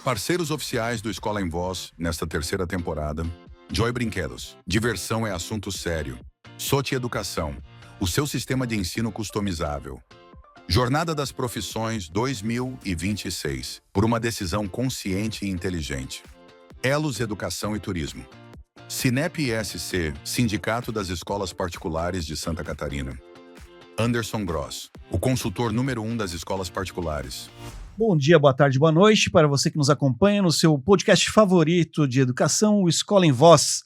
Parceiros oficiais do Escola em Voz, nesta terceira temporada, Joy Brinquedos. Diversão é assunto sério. Sote Educação, o seu sistema de ensino customizável. Jornada das Profissões 2026, por uma decisão consciente e inteligente. Elos Educação e Turismo. Sinep ISC, Sindicato das Escolas Particulares de Santa Catarina. Anderson Gross, o consultor número 1 das escolas particulares. Bom dia, boa tarde, boa noite para você que nos acompanha no seu podcast favorito de educação, o Escola em Voz.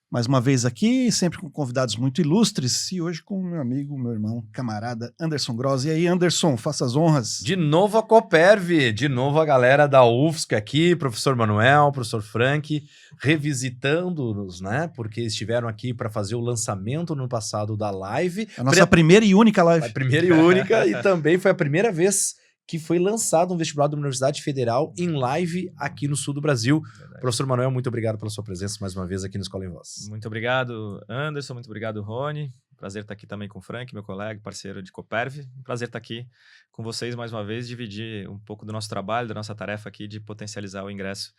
Mais uma vez aqui, sempre com convidados muito ilustres, e hoje com meu amigo, meu irmão, camarada Anderson Gross. E aí, Anderson, faça as honras. De novo a Coperv, de novo a galera da UFSC aqui, professor Manuel, professor Frank, revisitando-nos, né? Porque estiveram aqui para fazer o lançamento no passado da live. A nossa primeira e única live. A primeira e única, e também foi a primeira vez que foi lançado um vestibular da Universidade Federal em live aqui no sul do Brasil. Verdade. Professor Manuel, muito obrigado pela sua presença mais uma vez aqui no Escola em Voz. Muito obrigado, Anderson, muito obrigado, Rony. Prazer estar aqui também com o Frank, meu colega, parceiro de Coperv. Prazer estar aqui com vocês mais uma vez, dividir um pouco do nosso trabalho, da nossa tarefa aqui de potencializar o ingresso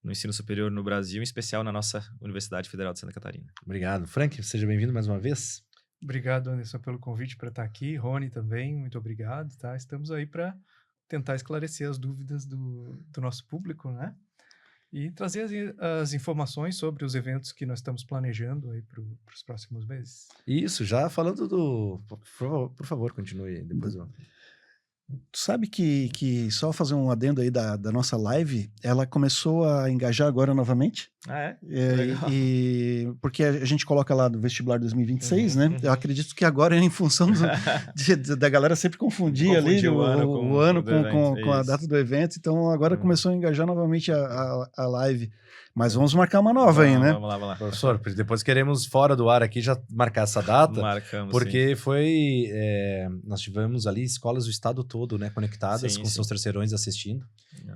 no ensino superior no Brasil, em especial na nossa Universidade Federal de Santa Catarina. Obrigado. Frank, seja bem-vindo mais uma vez. Obrigado, Anderson, pelo convite para estar aqui. Rony também, muito obrigado. Tá? Estamos aí para tentar esclarecer as dúvidas do nosso público, né? E trazer as informações sobre os eventos que nós estamos planejando aí para os próximos meses. Isso, já falando do... Por favor, continue depois. Tu sabe que só fazer um adendo aí da nossa live, ela começou a engajar agora novamente. Ah, é? Porque a gente coloca lá do vestibular 2026, né? Eu acredito que agora é em função da galera sempre confundir ali o ano com a data do evento. Então agora começou a engajar novamente a live. Mas vamos marcar uma nova aí, né? Vamos lá. Professor, depois queremos fora do ar aqui já marcar essa data. Marcamos, porque nós tivemos ali escolas do estado todo, né, conectadas com seus terceirões assistindo.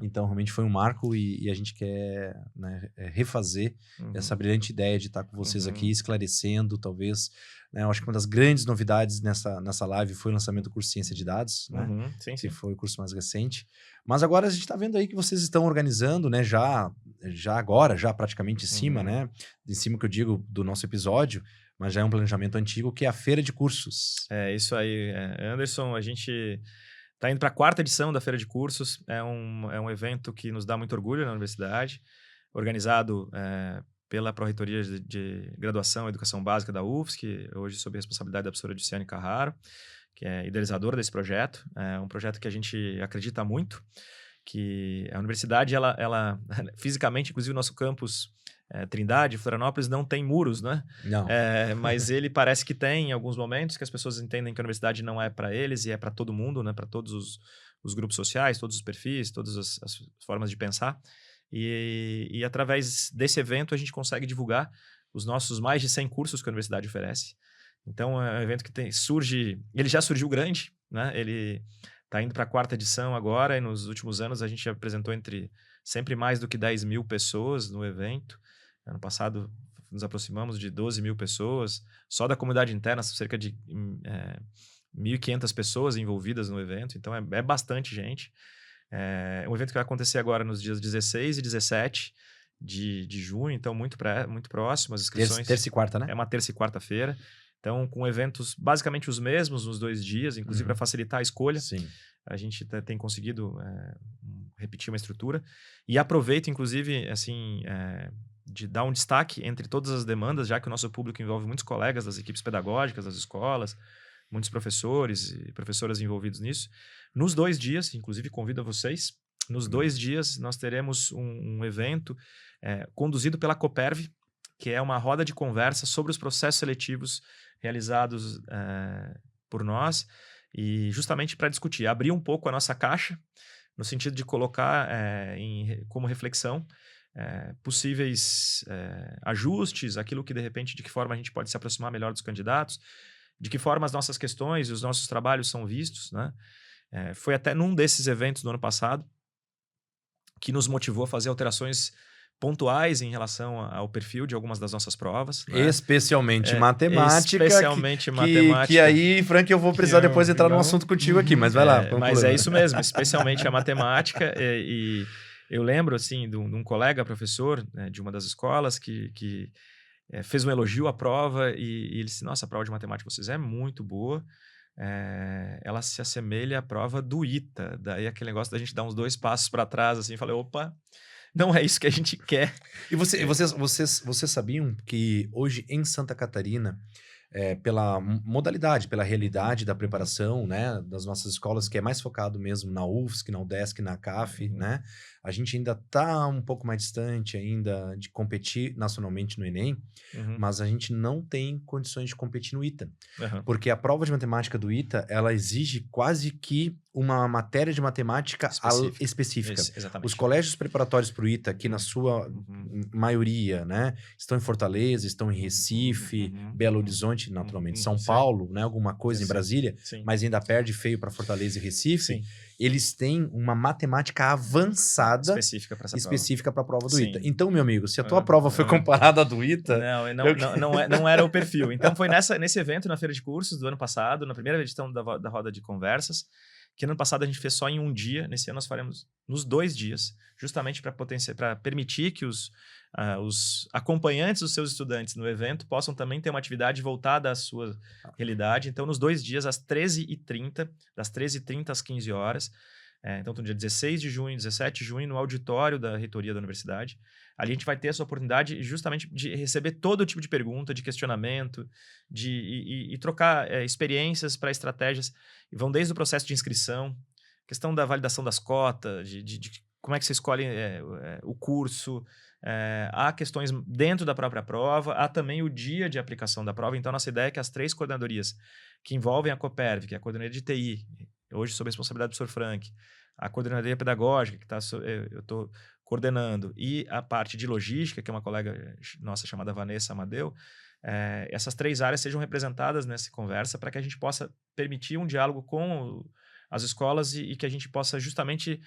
Então realmente foi um marco e a gente quer, né, refazer essa brilhante ideia de estar com vocês aqui, esclarecendo, talvez. Né, eu acho que uma das grandes novidades nessa live foi o lançamento do curso Ciência de Dados, né? Que foi o curso mais recente. Mas agora a gente está vendo aí que vocês estão organizando, né, já praticamente em cima, né? Em cima que eu digo do nosso episódio, mas já é um planejamento antigo, que é a Feira de Cursos. É isso aí, Anderson. A gente está indo para a 4ª edição da Feira de Cursos. É um evento que nos dá muito orgulho na universidade, organizado pela Pró-Reitoria de Graduação e Educação Básica da UFSC, hoje sob a responsabilidade da professora Luciane Carraro, que é idealizadora desse projeto. É um projeto que a gente acredita muito, que a universidade, ela fisicamente, inclusive o nosso campus Trindade, Florianópolis, não tem muros, né? Não. Mas ele parece que tem em alguns momentos, que as pessoas entendem que a universidade não é para eles e é para todo mundo, né? Para todos os grupos sociais, todos os perfis, todas as formas de pensar. E através desse evento a gente consegue divulgar os nossos mais de 100 cursos que a universidade oferece. Então é um evento que ele já surgiu grande, né? Ele está indo para a 4ª edição agora, e nos últimos anos a gente apresentou sempre mais do que 10 mil pessoas no evento. Ano passado nos aproximamos de 12 mil pessoas, só da comunidade interna, cerca de 1.500 pessoas envolvidas no evento, então é bastante gente. É um evento que vai acontecer agora nos dias 16 e 17 de junho, então muito próximo. As inscrições... Terça e quarta, né? É uma terça e quarta-feira. Então, com eventos basicamente os mesmos nos 2 dias, inclusive para facilitar a escolha. Sim. A gente tem conseguido repetir uma estrutura. E aproveito, inclusive, assim, de dar um destaque entre todas as demandas, já que o nosso público envolve muitos colegas das equipes pedagógicas, das escolas, muitos professores e professoras envolvidos nisso. Nos 2 dias, inclusive convido a vocês, nos 2 dias nós teremos um evento conduzido pela Coperv, que é uma roda de conversa sobre os processos seletivos realizados por nós, e justamente para discutir, abrir um pouco a nossa caixa, no sentido de colocar como reflexão possíveis ajustes, aquilo que de repente, de que forma a gente pode se aproximar melhor dos candidatos, de que forma as nossas questões e os nossos trabalhos são vistos, né? Foi até num desses eventos do ano passado que nos motivou a fazer alterações pontuais em relação ao perfil de algumas das nossas provas. Né? Especialmente matemática. Especialmente matemática. Que aí, Frank, eu vou precisar depois entrar num assunto contigo aqui, mas vai lá. Mas é isso mesmo, especialmente a matemática. E Eu lembro, assim, de um colega professor, né, de uma das escolas que fez um elogio à prova e ele disse, nossa, a prova de matemática de vocês é muito boa, ela se assemelha à prova do ITA. Daí aquele negócio da gente dar uns 2 passos para trás, assim, falei, opa, não é isso que a gente quer. E vocês sabiam que hoje em Santa Catarina, pela modalidade, pela realidade da preparação, né, das nossas escolas, que é mais focado mesmo na UFSC, na UDESC, na CAF, né, a gente ainda está um pouco mais distante ainda de competir nacionalmente no Enem, mas a gente não tem condições de competir no ITA, porque a prova de matemática do ITA, ela exige quase que uma matéria de matemática específica. Isso, os colégios preparatórios para o ITA, que na sua maioria, né, estão em Fortaleza, estão em Recife, Belo Horizonte, naturalmente, São Paulo, né, alguma coisa em Brasília, mas ainda perde feio para Fortaleza e Recife, eles têm uma matemática avançada específica para a prova do ITA. Então, meu amigo, se a tua prova foi comparada à do ITA... Não era o perfil. Então, foi nesse evento, na Feira de Cursos do ano passado, na primeira edição da roda de conversas, que no ano passado a gente fez só em um dia, nesse ano nós faremos nos 2 dias, justamente para permitir que os acompanhantes dos seus estudantes no evento possam também ter uma atividade voltada à sua realidade. Então, nos 2 dias, às 13h30, das 13h30 às 15 horas, então, no dia 16 de junho, 17 de junho, no auditório da reitoria da universidade, ali a gente vai ter essa oportunidade justamente de receber todo tipo de pergunta, de questionamento, e trocar experiências para estratégias. E vão desde o processo de inscrição, questão da validação das cotas, de como é que você escolhe o curso, há questões dentro da própria prova, há também o dia de aplicação da prova. Então, nossa ideia é que as 3 coordenadorias que envolvem a Coperv, que é a coordenadoria de TI, hoje sob a responsabilidade do Sr. Frank, a coordenadoria pedagógica, que eu estou coordenando, e a parte de logística, que é uma colega nossa chamada Vanessa Amadeu, essas 3 áreas sejam representadas nessa conversa para que a gente possa permitir um diálogo com as escolas e que a gente possa justamente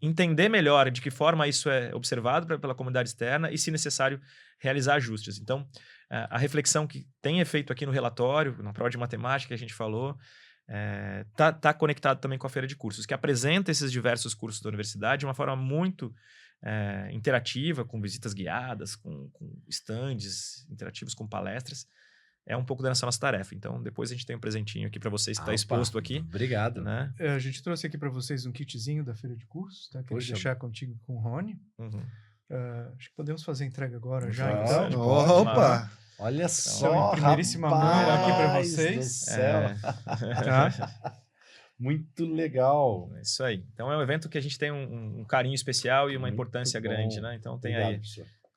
entender melhor de que forma isso é observado pela comunidade externa e, se necessário, realizar ajustes. Então, a reflexão que tem efeito aqui no relatório, na prova de matemática que a gente falou, tá conectado também com a feira de cursos, que apresenta esses diversos cursos da universidade de uma forma muito interativa, com visitas guiadas, com estandes interativos, com palestras. É um pouco dessa nossa tarefa. Então, depois a gente tem um presentinho aqui para vocês que está exposto aqui. Obrigado. Né? A gente trouxe aqui para vocês um kitzinho da feira de cursos, tá? Queria deixar contigo com o Rony. Acho que podemos fazer a entrega agora já. Então. Opa! Olha só, primeiríssima mão aqui para vocês. Do céu. Muito legal. É isso aí. Então, é um evento que a gente tem um carinho especial e uma importância grande, né? Então, tem aí.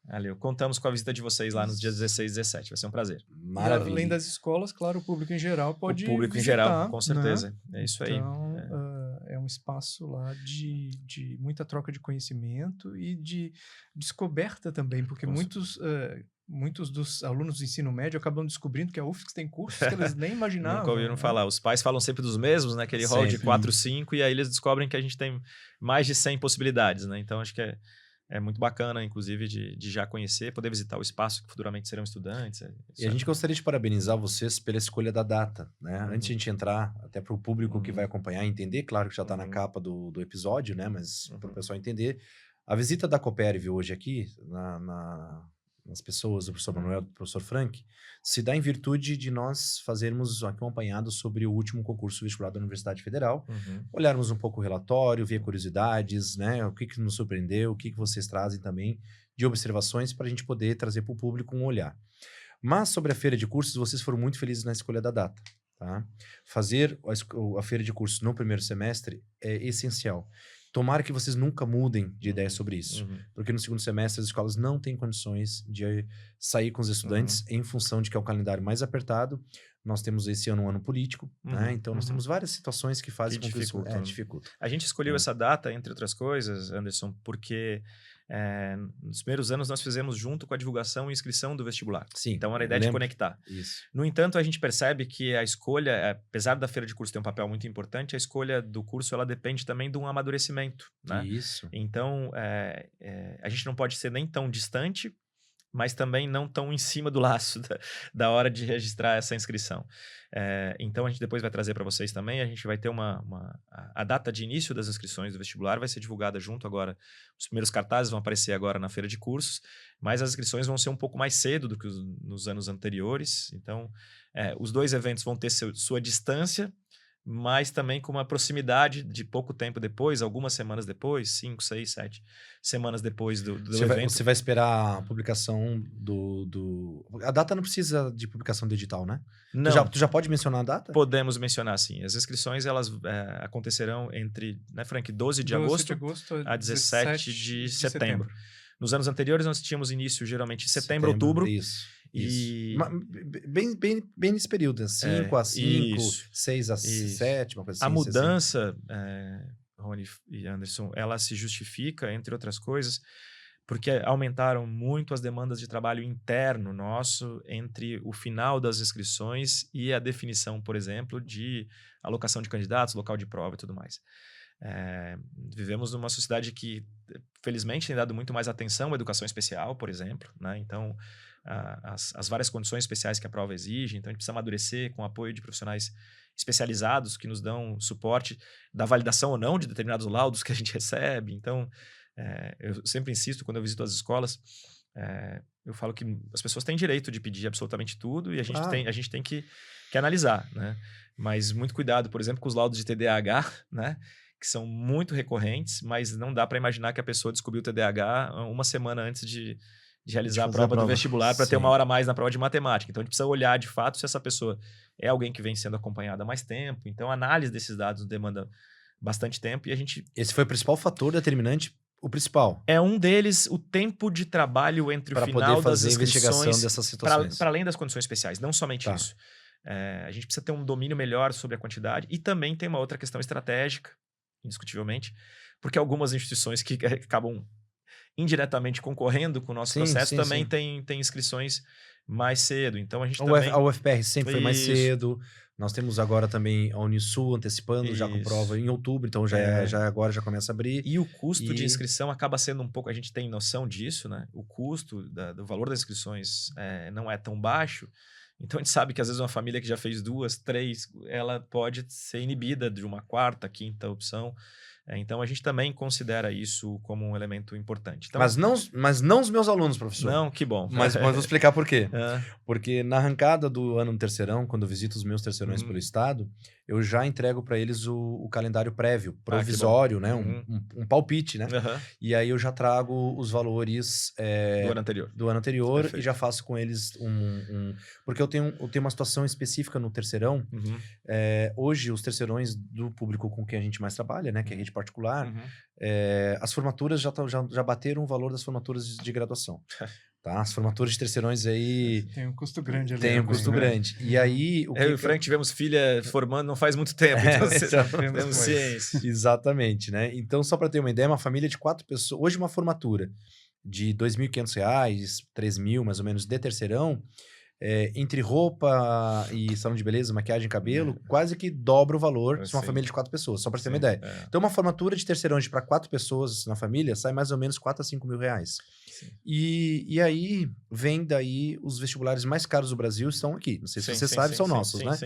Valeu. Contamos com a visita de vocês lá nos dias 16 e 17. Vai ser um prazer. Maravilha. E além das escolas, claro, o público em geral pode visitar. O público em geral, com certeza. Né? É isso aí. Então, é um espaço lá de muita troca de conhecimento e de descoberta também, porque muitos dos alunos do ensino médio acabam descobrindo que a UFSC tem cursos que eles nem imaginavam. Nunca ouviram falar. Os pais falam sempre dos mesmos, né? Aquele hall de 4, 5, e aí eles descobrem que a gente tem mais de 100 possibilidades, né? Então, acho que é muito bacana, inclusive, de já conhecer, poder visitar o espaço que futuramente serão estudantes. E a gente gostaria de parabenizar vocês pela escolha da data, né? Antes de a gente entrar, até para o público que vai acompanhar entender, claro que já está na capa do episódio, né? Mas para o pessoal entender, a visita da Coperv hoje aqui, nas pessoas do professor Manuel e do professor Frank, se dá em virtude de nós fazermos aqui um apanhado sobre o último concurso vestibular da Universidade Federal, olharmos um pouco o relatório, ver curiosidades, né, o que nos surpreendeu, o que vocês trazem também de observações para a gente poder trazer para o público um olhar. Mas sobre a feira de cursos, vocês foram muito felizes na escolha da data. Tá? Fazer a feira de cursos no primeiro semestre é essencial. Tomara que vocês nunca mudem de ideia sobre isso. Porque no segundo semestre as escolas não têm condições de sair com os estudantes em função de que é o calendário mais apertado. Nós temos esse ano um ano político, né? Então nós temos várias situações que fazem com que isso dificulta. A gente escolheu essa data, entre outras coisas, Anderson, porque nos primeiros anos nós fizemos junto com a divulgação e inscrição do vestibular. Sim, então era a ideia de conectar. Isso. No entanto, a gente percebe que a escolha, apesar da feira de curso ter um papel muito importante, a escolha do curso ela depende também de um amadurecimento. Né? Isso. Então, a gente não pode ser nem tão distante mas também não tão em cima do laço da hora de registrar essa inscrição. Então, a gente depois vai trazer para vocês também, a gente vai ter a data de início das inscrições do vestibular vai ser divulgada junto agora, os primeiros cartazes vão aparecer agora na feira de cursos, mas as inscrições vão ser um pouco mais cedo do que nos anos anteriores, então os 2 eventos vão ter sua distância, mas também com uma proximidade de pouco tempo depois, algumas semanas depois, 5, 6, 7 semanas depois do evento. Você vai esperar a publicação A data não precisa de publicação digital, né? Não. Tu já pode mencionar a data? Podemos mencionar, sim. As inscrições, elas acontecerão entre, né, Frank, 12 de agosto a 17 de setembro. Nos anos anteriores, nós tínhamos início geralmente em setembro, outubro. Isso. Bem nesse período, 5 a 5, 6 a 7, uma coisa assim. A mudança, Rony e Anderson, ela se justifica, entre outras coisas, porque aumentaram muito as demandas de trabalho interno nosso entre o final das inscrições e a definição, por exemplo, de alocação de candidatos, local de prova e tudo mais. Vivemos numa sociedade que, felizmente, tem dado muito mais atenção à educação especial, por exemplo, né? Então, as várias condições especiais que a prova exige, então a gente precisa amadurecer com o apoio de profissionais especializados que nos dão suporte da validação ou não de determinados laudos que a gente recebe. Então, eu sempre insisto, quando eu visito as escolas, eu falo que as pessoas têm direito de pedir absolutamente tudo e a gente tem que analisar, né? Mas muito cuidado, por exemplo, com os laudos de TDAH, né? Que são muito recorrentes, mas não dá para imaginar que a pessoa descobriu o TDAH uma semana antes de realizar a prova do vestibular para ter uma hora a mais na prova de matemática. Então, a gente precisa olhar, de fato, se essa pessoa é alguém que vem sendo acompanhada há mais tempo. Então, a análise desses dados demanda bastante tempo e a gente... Esse foi o principal fator determinante, o principal. É um deles, o tempo de trabalho entre o final das inscrições dessas situações. Para além das condições especiais, não somente isso. A gente precisa ter um domínio melhor sobre a quantidade e também tem uma outra questão estratégica, indiscutivelmente, porque algumas instituições que acabam indiretamente concorrendo com o nosso processo também tem inscrições mais cedo. Então a gente também... A UFPR sempre foi mais cedo. Nós temos agora também a Unisul antecipando já com prova em outubro, então agora já começa a abrir. E o custo de inscrição acaba sendo um pouco... A gente tem noção disso, né? O custo do valor das inscrições não é tão baixo. Então, a gente sabe que, às vezes, uma família que já fez 2, 3, ela pode ser inibida de uma 4ª, 5ª opção. Então, a gente também considera isso como um elemento importante. Então, mas não os meus alunos, professor. Não, que bom. Mas vou explicar por quê. Porque na arrancada do ano no terceirão, quando eu visito os meus terceirões pelo estado, eu já entrego para eles o calendário prévio, provisório, né? Um palpite, né? E aí eu já trago os valores do ano anterior e já faço com eles porque eu tenho uma situação específica no terceirão. Hoje, os terceirões do público com quem a gente mais trabalha, né? Que é a rede particular, as formaturas já bateram o valor das formaturas de graduação. Tá? As formaturas de terceirões aí... Tem um custo grande ali. Tem um custo grande. E aí... Eu e o Frank tivemos filha formando não faz muito tempo. Então temos ciência. Exatamente, né? Então, só para ter uma ideia, uma família de 4 pessoas... Hoje, uma formatura de R$ 2.500, 3.000, mais ou menos, de terceirão, entre roupa e salão de beleza, maquiagem e cabelo, quase que dobra o valor se uma família de 4 pessoas, só para ter uma ideia. Então, uma formatura de terceirão para 4 pessoas na família sai mais ou menos 4 a 5 mil reais. E aí, vem daí os vestibulares mais caros do Brasil estão aqui. Não sei se você sabe, são nossos, né?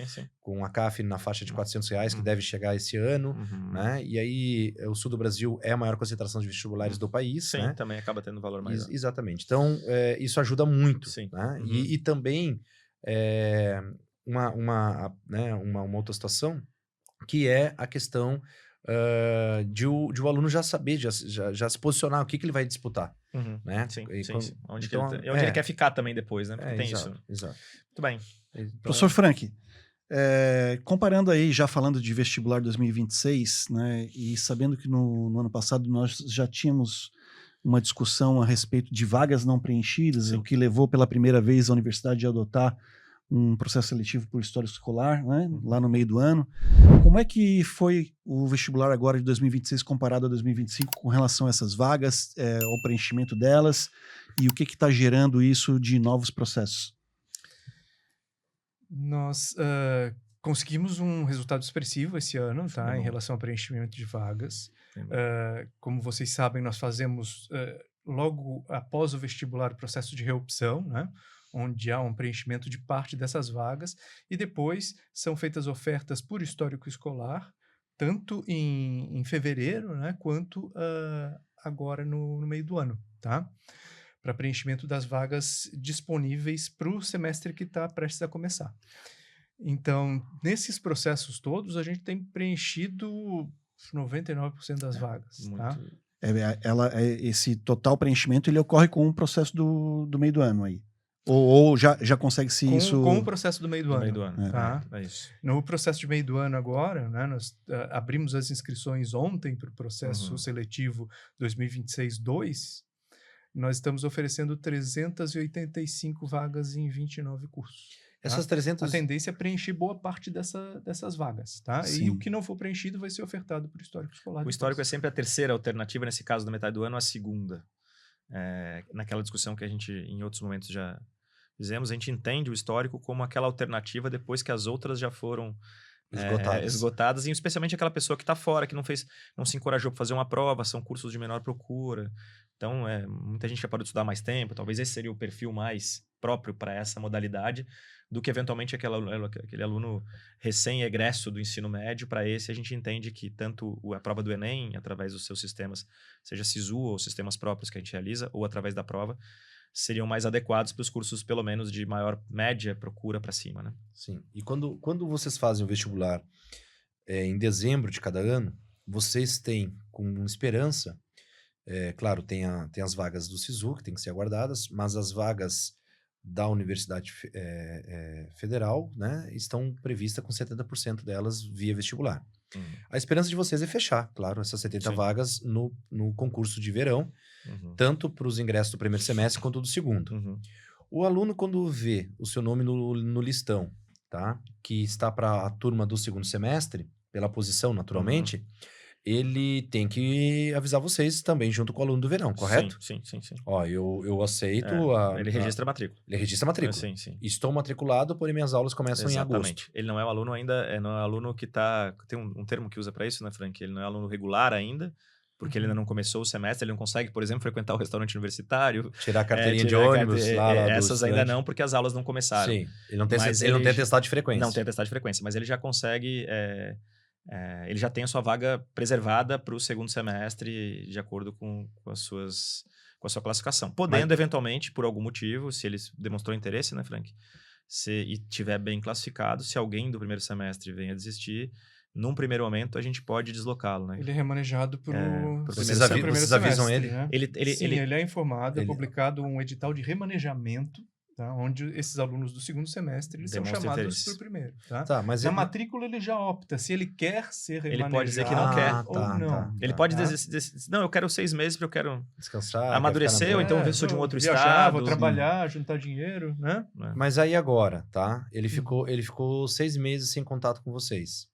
Com a CAF na faixa de R$ 400 reais, que deve chegar esse ano, né? E aí, o sul do Brasil é a maior concentração de vestibulares do país, né? Também acaba tendo valor maior. Exatamente. Então, isso ajuda muito, né? E também uma outra situação que é a questão de o aluno já saber, já se posicionar, o que ele vai disputar. Né? Onde ele quer ficar também depois, né? Porque tem exato, isso. Exato. Muito bem. Então, professor Frank, comparando aí, já falando de vestibular 2026, né, e sabendo que no ano passado nós já tínhamos uma discussão a respeito de vagas não preenchidas, o que levou pela primeira vez a universidade a adotar um processo seletivo por história escolar, né, lá no meio do ano. Como é que foi o vestibular agora de 2026 comparado a 2025 com relação a essas vagas, ao preenchimento delas, e o que está gerando isso de novos processos? Nós conseguimos um resultado expressivo esse ano, tá, em relação ao preenchimento de vagas. Como vocês sabem, nós fazemos logo após o vestibular, o processo de reopção, né? Onde há um preenchimento de parte dessas vagas, e depois são feitas ofertas por histórico escolar, tanto em fevereiro, né, quanto agora no meio do ano, tá? Para preenchimento das vagas disponíveis para o semestre que está prestes a começar. Então, nesses processos todos, a gente tem preenchido 99% das vagas, tá? Esse total preenchimento, ele ocorre com o processo do meio do ano aí? Ou já consegue-se isso... Com o processo do meio do ano. Meio do ano, tá? É isso. No processo de meio do ano agora, né, nós abrimos as inscrições ontem para o processo seletivo 2026-2, nós estamos oferecendo 385 vagas em 29 cursos. Essas tá? 300... A tendência é preencher boa parte dessas vagas, tá? Sim. E o que não for preenchido vai ser ofertado por histórico escolar. O histórico é sempre a terceira alternativa, nesse caso da metade do ano, a segunda. Naquela discussão que a gente, em outros momentos, já fizemos, a gente entende o histórico como aquela alternativa depois que as outras já foram esgotadas, e especialmente aquela pessoa que está fora, que não se encorajou para fazer uma prova, são cursos de menor procura. Então, muita gente já parou de estudar mais tempo, talvez esse seria o perfil mais próprio para essa modalidade, do que eventualmente aquele aluno recém-egresso do ensino médio. Para esse, a gente entende que tanto a prova do Enem, através dos seus sistemas, seja SISU ou sistemas próprios que a gente realiza, ou através da prova, seriam mais adequados para os cursos, pelo menos, de maior média procura para cima, né? Sim. E quando vocês fazem o vestibular em dezembro de cada ano, vocês têm, com esperança, claro, tem as vagas do SISU, que tem que ser aguardadas, mas as vagas da Universidade Federal, né, estão previstas com 70% delas via vestibular. A esperança de vocês é fechar, claro, essas 70 vagas no concurso de verão, tanto para os ingressos do primeiro semestre quanto do segundo. O aluno, quando vê o seu nome no listão, tá, que está para a turma do segundo semestre, pela posição, naturalmente, ele tem que avisar vocês também, junto com o aluno do verão, correto? Sim. Ó, eu aceito... ele registra a matrícula. Ele registra a matrícula. Sim. Estou matriculado, porém minhas aulas começam em agosto. Exatamente. Ele não é um aluno ainda, não é um aluno que está... Tem um termo que usa para isso, né, Frank? Ele não é aluno regular ainda, porque ele ainda não começou o semestre, ele não consegue, por exemplo, frequentar o restaurante universitário. Tirar a carteirinha de ônibus. Essas ainda não, porque as aulas não começaram. Sim, ele não tem atestado de frequência. Não tem atestado de frequência, mas ele já consegue... ele já tem a sua vaga preservada para o segundo semestre, de acordo com a sua classificação. Podendo, eventualmente, por algum motivo, se ele demonstrou interesse, né, Frank? E tiver bem classificado, se alguém do primeiro semestre venha desistir, num primeiro momento a gente pode deslocá-lo, né? Ele é remanejado para o vocês avisam ele? Né? Ele é informado, é publicado um edital de remanejamento, tá? Onde esses alunos do segundo semestre eles são chamados para o primeiro. Tá? Mas na matrícula ele já opta se ele quer ser remanejado. Ele pode dizer que não quer ou não. Ele pode dizer, não, eu quero 6 meses porque eu quero descansar, amadurecer, ou então sou de um outro viajar, estado. Vou trabalhar, juntar dinheiro, né? Mas aí agora, tá? Ele ficou 6 meses sem contato com vocês.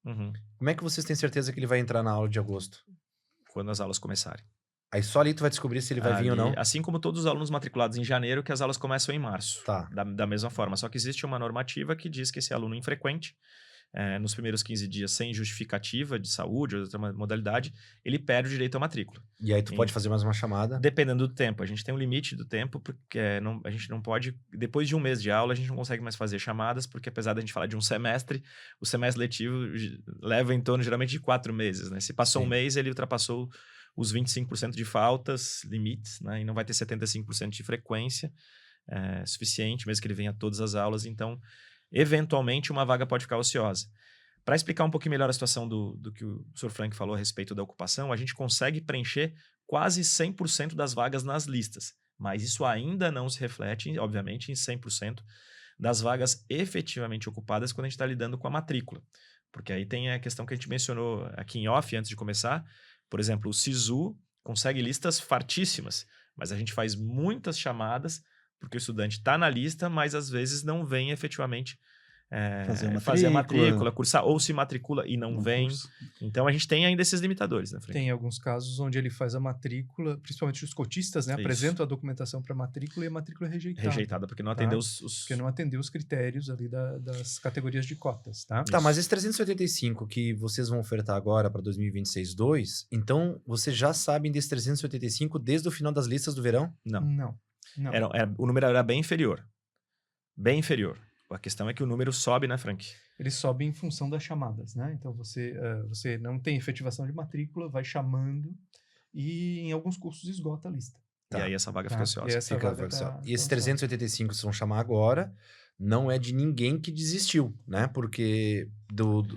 Como é que vocês têm certeza que ele vai entrar na aula de agosto? Quando as aulas começarem. Aí só ali tu vai descobrir se ele vai vir ou não? Assim como todos os alunos matriculados em janeiro, que as aulas começam em março. Tá. Da mesma forma. Só que existe uma normativa que diz que esse aluno infrequente, nos primeiros 15 dias, sem justificativa de saúde ou outra modalidade, ele perde o direito à matrícula. E aí tu pode fazer mais uma chamada? Dependendo do tempo. A gente tem um limite do tempo, porque a gente não pode... Depois de um mês de aula, a gente não consegue mais fazer chamadas, porque apesar da gente falar de um semestre, o semestre letivo leva em torno, geralmente, de 4 meses, né? Se passou um mês, ele ultrapassou os 25% de faltas, limites, né? E não vai ter 75% de frequência suficiente, mesmo que ele venha a todas as aulas. Então, eventualmente, uma vaga pode ficar ociosa. Para explicar um pouquinho melhor a situação do que o Sr. Frank falou a respeito da ocupação, a gente consegue preencher quase 100% das vagas nas listas, mas isso ainda não se reflete, obviamente, em 100% das vagas efetivamente ocupadas quando a gente está lidando com a matrícula. Porque aí tem a questão que a gente mencionou aqui em off, antes de começar. Por exemplo, o SISU consegue listas fartíssimas, mas a gente faz muitas chamadas porque o estudante está na lista, mas às vezes não vem efetivamente fazer a matrícula, cursar, ou se matricula e não vem. Então, a gente tem ainda esses limitadores, né, Frank? Tem alguns casos onde ele faz a matrícula, principalmente os cotistas, né? Apresentam a documentação para matrícula e a matrícula é rejeitada. Rejeitada, porque não atendeu Porque não atendeu os critérios ali das categorias de cotas, tá? Tá, mas esse 385 que vocês vão ofertar agora para 2026-2, então vocês já sabem desse 385 desde o final das listas do verão? Não. O número era bem inferior. Bem inferior. A questão é que o número sobe, né, Frank? Ele sobe em função das chamadas, né? Então, você não tem efetivação de matrícula, vai chamando e em alguns cursos esgota a lista. Tá. E aí essa vaga fica ociosa. E esses 385 que vocês vão chamar agora não é de ninguém que desistiu, né? Porque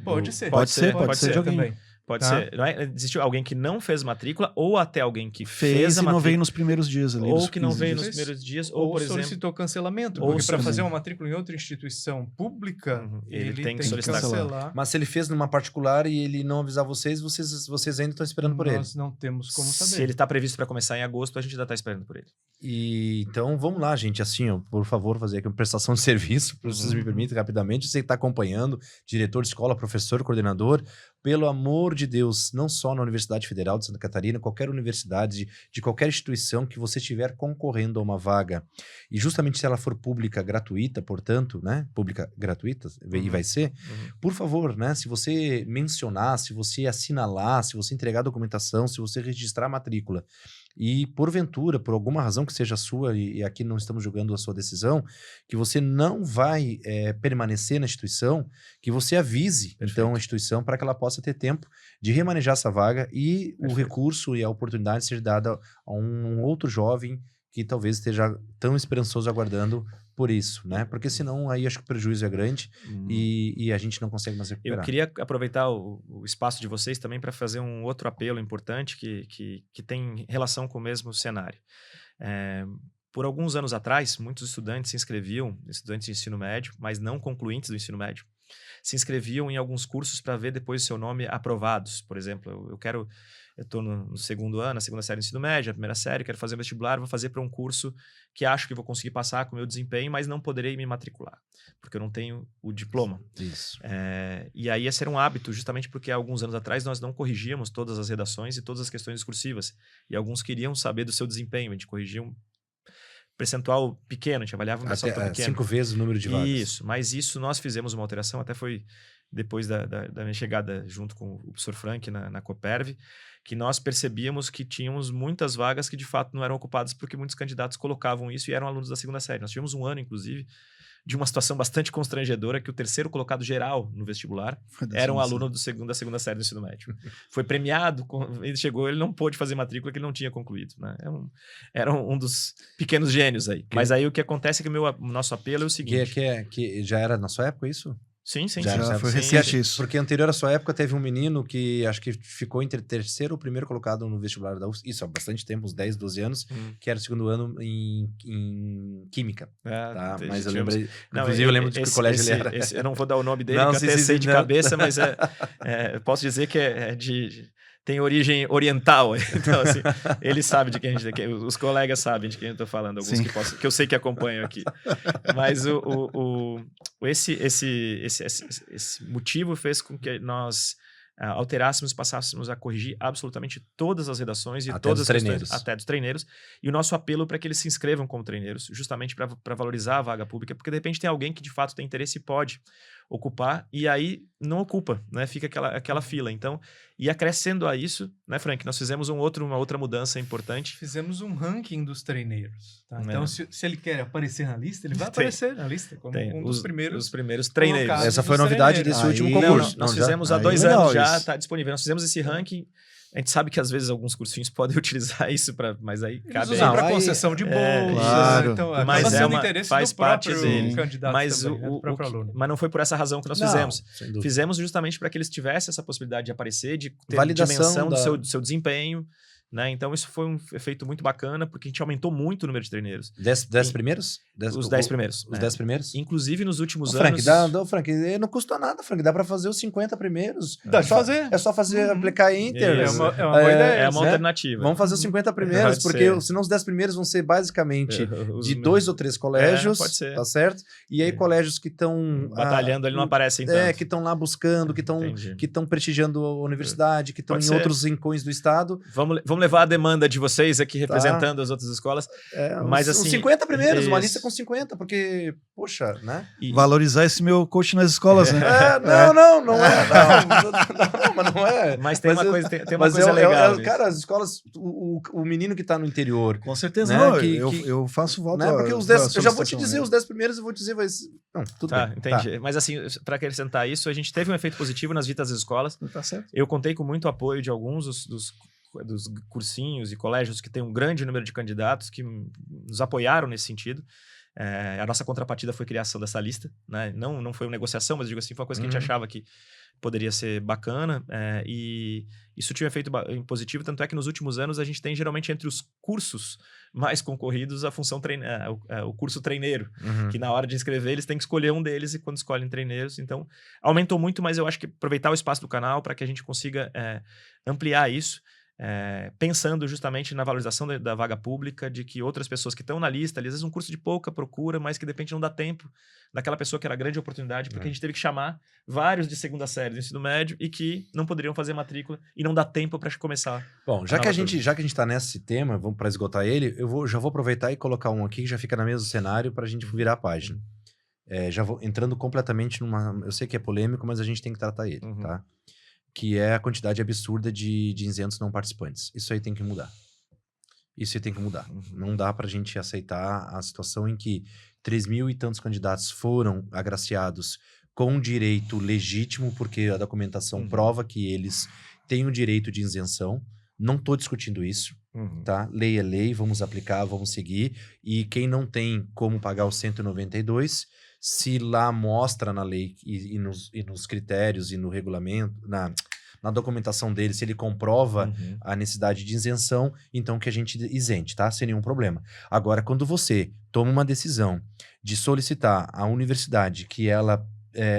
Pode ser de alguém. também. Pode ser. Não é? Existiu alguém que não fez matrícula ou até alguém que fez a matrícula. Não veio nos primeiros dias ali. Ou que não veio nos primeiros dias. Ou por exemplo, solicitou cancelamento. Porque para fazer uma matrícula em outra instituição pública, ele tem que cancelar. Mas se ele fez numa particular e ele não avisar vocês ainda estão esperando por ele. Nós não temos como saber. Se ele está previsto para começar em agosto, a gente ainda está esperando por ele. E então vamos lá, gente, assim, ó, por favor, fazer aqui uma prestação de serviço, se vocês me permitem rapidamente, você que está acompanhando, diretor de escola, professor, coordenador, pelo amor de Deus, não só na Universidade Federal de Santa Catarina, qualquer universidade, de qualquer instituição que você estiver concorrendo a uma vaga, e justamente se ela for pública gratuita, portanto, né, pública gratuita, e vai ser, por favor, né, se você mencionar, se você assinalar, se você entregar documentação, se você registrar a matrícula, e porventura, por alguma razão que seja sua, e aqui não estamos julgando a sua decisão, que você não vai permanecer na instituição, que você avise, então, a instituição para que ela possa ter tempo de remanejar essa vaga e o recurso e a oportunidade seja dada a um outro jovem que talvez esteja tão esperançoso aguardando por isso, né? Porque senão aí acho que o prejuízo é grande e a gente não consegue mais recuperar. Eu queria aproveitar o espaço de vocês também para fazer um outro apelo importante que tem relação com o mesmo cenário. Por alguns anos atrás, muitos estudantes se inscreviam, estudantes de ensino médio, mas não concluintes do ensino médio, se inscreviam em alguns cursos para ver depois o seu nome aprovados. Por exemplo, eu estou no segundo ano, na segunda série do ensino médio, a primeira série, quero fazer um vestibular, vou fazer para um curso que acho que vou conseguir passar com o meu desempenho, mas não poderei me matricular, porque eu não tenho o diploma. Isso. E aí esse era um hábito, justamente porque há alguns anos atrás nós não corrigíamos todas as redações e todas as questões discursivas, e alguns queriam saber do seu desempenho, a gente corrigia um percentual pequeno, a gente avaliava um percentual pequeno. 5 vezes o número de vagas. Isso, mas isso nós fizemos uma alteração, até foi depois da minha chegada junto com o professor Frank na Coperv, que nós percebíamos que tínhamos muitas vagas que de fato não eram ocupadas porque muitos candidatos colocavam isso e eram alunos da segunda série. Nós tivemos um ano, inclusive, de uma situação bastante constrangedora, que o terceiro colocado geral no vestibular era um aluno da segunda série do ensino médio. Foi premiado, ele chegou, ele não pôde fazer matrícula que ele não tinha concluído. Né? Era um dos pequenos gênios aí. Mas aí o que acontece é que o nosso apelo é o seguinte... Que já era na sua época isso? Sim. Já foi recente isso. Porque anterior à sua época teve um menino que acho que ficou entre terceiro ou primeiro colocado no vestibular da UFSC, isso há bastante tempo, uns 10, 12 anos, que era o segundo ano em Química. Tá? Mas eu lembrei, inclusive eu lembro de que colégio ele era. Eu não vou dar o nome dele, que eu até sei de cabeça, mas posso dizer que tem origem oriental, então assim, ele sabe de quem os colegas sabem de quem eu estou falando, alguns que eu sei que acompanham aqui. Mas esse motivo fez com que nós alterássemos e passássemos a corrigir absolutamente todas as redações e até todas as questões, até dos treineiros, e o nosso apelo para que eles se inscrevam como treineiros, justamente para valorizar a vaga pública, porque de repente tem alguém que de fato tem interesse e pode ocupar, e aí não ocupa, né? Fica aquela fila. Então, e acrescendo a isso, né, Frank, nós fizemos uma outra mudança importante. Fizemos um ranking dos treineiros. Tá? Então, se ele quer aparecer na lista, ele vai aparecer na lista como um dos primeiros treineiros. Essa foi a novidade desse último concurso. Nós fizemos há 2 anos já, está disponível. Nós fizemos esse ranking. A gente sabe que às vezes alguns cursinhos podem utilizar isso mas aí cabe usam para concessão de bolsa. Claro. Então, mas faz parte dele. Candidato mas também, do próprio aluno. Mas não foi por essa razão que nós fizemos. Fizemos justamente para que eles tivessem essa possibilidade de aparecer, de ter dimensão do seu desempenho. né? Então, isso foi um efeito muito bacana, porque a gente aumentou muito o número de treineiros. 10 primeiros? Os 10 primeiros. Os 10 primeiros? Inclusive, nos últimos Frank, anos... Frank, não custa nada, Frank. Dá pra fazer os 50 primeiros. Dá de fazer. É só fazer, aplicar Inter. É uma boa ideia. É uma alternativa. Vamos fazer os 50 primeiros, porque senão os 10 primeiros vão ser basicamente de 2 ou 3 colégios, pode ser. Tá certo? E aí colégios que estão... batalhando, ele não aparecem tanto. Que estão lá buscando, que estão prestigiando a universidade, que estão em outros rincões do estado. Vamos levar a demanda de vocês aqui, representando as outras escolas. Mas assim... Os 50 primeiros, uma lista com 50, porque, poxa, né? Valorizar esse meu coach nas escolas, né? Não é. Mas tem uma coisa legal. Cara, as escolas, o menino que tá no interior... Com certeza, né? Eu faço volta... Né? Porque os 10, eu já vou te dizer, os 10 primeiros eu vou dizer... Não, tudo bem. Entendi. Tá. Mas assim, para acrescentar isso, a gente teve um efeito positivo nas visitas às escolas. Tá certo. Eu contei com muito apoio de alguns dos cursinhos e colégios que têm um grande número de candidatos que nos apoiaram nesse sentido. A nossa contrapartida foi a criação dessa lista, né? Não foi uma negociação, mas digo assim, foi uma coisa que a gente achava que poderia ser bacana, e isso tinha um efeito positivo, tanto é que nos últimos anos a gente tem geralmente entre os cursos mais concorridos a função o curso treineiro, que na hora de inscrever eles têm que escolher um deles, e quando escolhem treineiros, então aumentou muito, mas eu acho que aproveitar o espaço do canal para que a gente consiga ampliar isso, pensando justamente na valorização da vaga pública, de que outras pessoas que estão na lista, às vezes um curso de pouca procura, mas que de repente não dá tempo daquela pessoa que era grande oportunidade, porque a gente teve que chamar vários de segunda série do ensino médio e que não poderiam fazer matrícula e não dá tempo para começar. Bom, já que a gente está nesse tema, vamos para esgotar ele, já vou aproveitar e colocar um aqui que já fica no mesmo cenário para a gente virar a página. Já vou entrando completamente numa... Eu sei que é polêmico, mas a gente tem que tratar ele, tá? Que é a quantidade absurda de isentos não participantes. Isso aí tem que mudar. Não dá pra gente aceitar a situação em que 3.000 e tantos candidatos foram agraciados com direito legítimo, porque a documentação prova que eles têm o direito de isenção. Não estou discutindo isso, tá? Lei é lei, vamos aplicar, vamos seguir. E quem não tem como pagar os 192... se lá mostra na lei e nos critérios e no regulamento, na documentação dele, se ele comprova a necessidade de isenção, então que a gente isente, tá? Sem nenhum problema. Agora, quando você toma uma decisão de solicitar à universidade que ela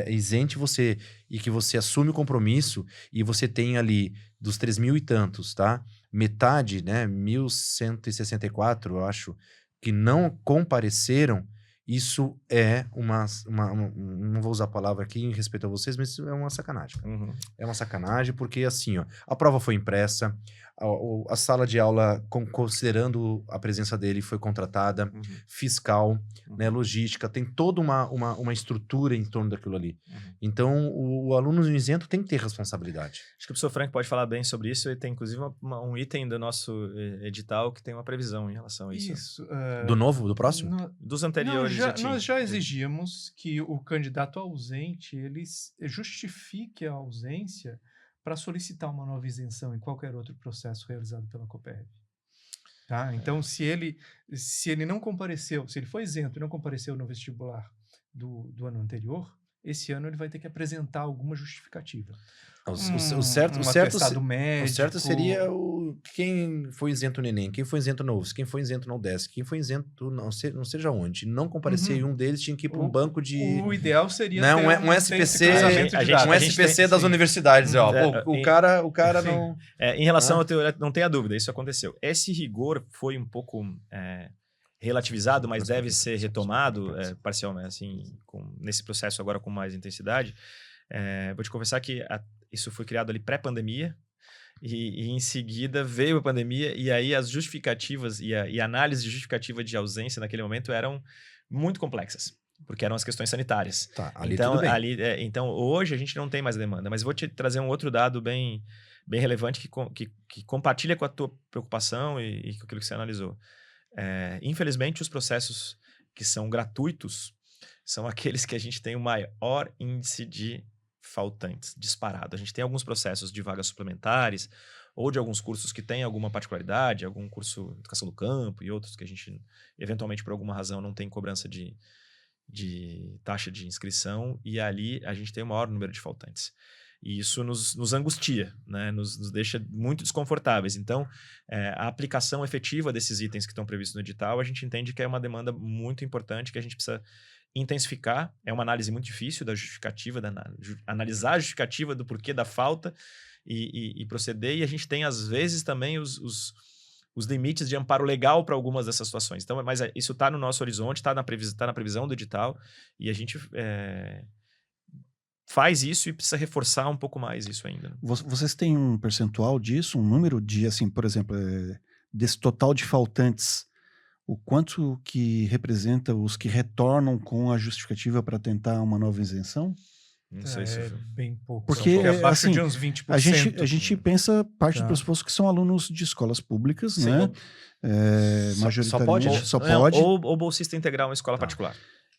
isente você e que você assume o compromisso e você tem ali dos 3.000 e tantos, tá? Metade, né? 1.164, eu acho, que não compareceram. Isso é não vou usar a palavra aqui em respeito a vocês, mas isso é uma sacanagem. É uma sacanagem porque, assim, ó, a prova foi impressa, a sala de aula, considerando a presença dele, foi contratada, fiscal, né, logística, tem toda uma estrutura em torno daquilo ali. Então, o aluno isento tem que ter responsabilidade. Acho que o professor Frank pode falar bem sobre isso, e tem inclusive um item do nosso edital que tem uma previsão em relação a isso. Do próximo? Dos anteriores. Nós já exigimos que o candidato ausente, ele justifique a ausência para solicitar uma nova isenção em qualquer outro processo realizado pela Copérb. Tá? Então, se ele não compareceu, se ele foi isento e não compareceu no vestibular do ano anterior, esse ano ele vai ter que apresentar alguma justificativa. O certo seria quem foi isento no Enem, quem foi isento no UFS, quem foi isento no UDESC, quem foi isento não seja onde. Não comparecer e um deles tinha que ir para um banco de... O ideal seria ter um SPC das universidades. O cara não... Em relação ao teoria, não tenha dúvida, isso aconteceu. Esse rigor foi um pouco... relativizado, mas deve ser retomado parcialmente, assim, nesse processo agora com mais intensidade. Vou te confessar que isso foi criado ali pré-pandemia, e em seguida veio a pandemia, e aí as justificativas e a análise de justificativa de ausência naquele momento eram muito complexas, porque eram as questões sanitárias. Tá, tudo bem. Então, hoje a gente não tem mais demanda, mas vou te trazer um outro dado bem relevante que compartilha com a tua preocupação e com aquilo que você analisou. Infelizmente, os processos que são gratuitos são aqueles que a gente tem o maior índice de faltantes, disparado. A gente tem alguns processos de vagas suplementares ou de alguns cursos que têm alguma particularidade, algum curso de educação do campo e outros que a gente, eventualmente, por alguma razão, não tem cobrança de taxa de inscrição, e ali a gente tem o maior número de faltantes. E isso nos angustia, né? Nos deixa muito desconfortáveis. Então, a aplicação efetiva desses itens que estão previstos no edital, a gente entende que é uma demanda muito importante que a gente precisa intensificar. É uma análise muito difícil da justificativa, analisar a justificativa do porquê da falta e proceder. E a gente tem, às vezes, também os limites de amparo legal para algumas dessas situações. Então, mas isso está no nosso horizonte, está na previsão do edital, e a gente faz isso e precisa reforçar um pouco mais isso ainda. Vocês têm um percentual disso, um número de, assim, por exemplo, desse total de faltantes, o quanto que representa os que retornam com a justificativa para tentar uma nova isenção? Não sei se... bem pouco. Porque abaixo assim, de uns 20%. A gente pensa, parte do pressuposto que são alunos de escolas públicas, Sim, né? Majoritariamente. Só pode. Ou bolsista integral em escola particular.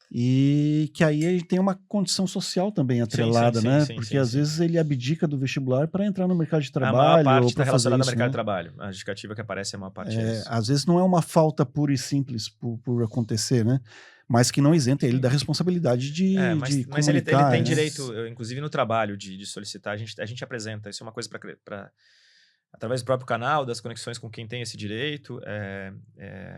E que aí tem uma condição social também atrelada, né? Porque às vezes ele abdica do vestibular para entrar no mercado de trabalho. A maior parte está relacionada ao mercado de trabalho. A justificativa que aparece é a maior parte disso. Às vezes não é uma falta pura e simples por acontecer, né? Mas que não isenta ele da responsabilidade de mas ele tem né? direito, inclusive no trabalho, de solicitar. A gente apresenta. Isso é uma coisa para através do próprio canal, das conexões com quem tem esse direito,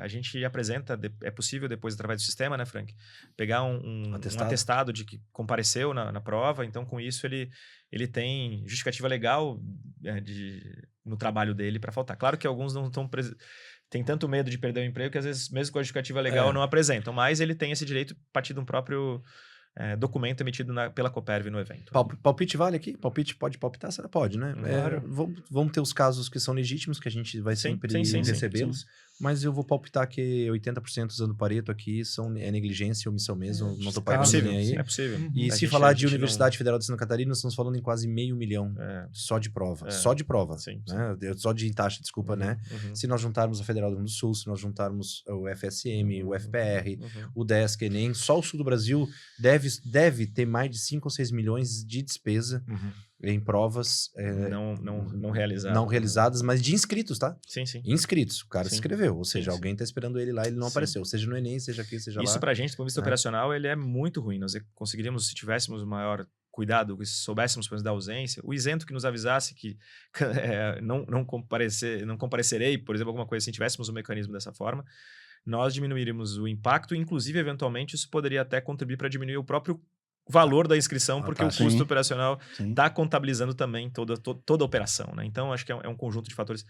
a gente apresenta, é possível depois, através do sistema, né, Frank? Pegar um atestado de que compareceu na prova, então com isso ele tem justificativa legal no trabalho dele para faltar. Claro que alguns não estão tem tanto medo de perder o emprego que às vezes, mesmo com a justificativa legal, não apresentam, mas ele tem esse direito a partir de um próprio documento emitido pela Cooperv no evento. Palpite vale aqui? Palpite pode palpitar? Será? Pode, né? Claro. Vamos ter os casos que são legítimos, que a gente vai sempre recebê-los, mas eu vou palpitar que 80% usando Pareto aqui é negligência e omissão mesmo, não estou pagando ninguém aí. É possível. E se falar de Universidade Federal de Santa Catarina, nós estamos falando em quase 500 mil só de prova. Só de prova. Sim, né? Só de taxa, desculpa, né? Se nós juntarmos a Federal do Rio Grande do Sul, se nós juntarmos o FSM, o FPR, o DESC, Enem, só o sul do Brasil deve ter mais de 5 ou 6 milhões de despesa em provas não realizadas. Não realizadas, mas de inscritos, tá? Sim. Inscritos. O cara se inscreveu, ou seja, alguém está esperando ele lá e ele não apareceu. Seja no Enem, seja aqui, seja lá. Isso pra gente, do ponto de vista operacional, ele é muito ruim. Nós conseguiríamos, se tivéssemos maior cuidado, se soubéssemos da ausência, o isento que nos avisasse que não comparecerei, por exemplo, alguma coisa assim, tivéssemos um mecanismo dessa forma, nós diminuiríamos o impacto, inclusive, eventualmente, isso poderia até contribuir para diminuir o próprio valor da inscrição, porque o custo operacional está contabilizando também toda a operação, né? Então, acho que é um conjunto de fatores.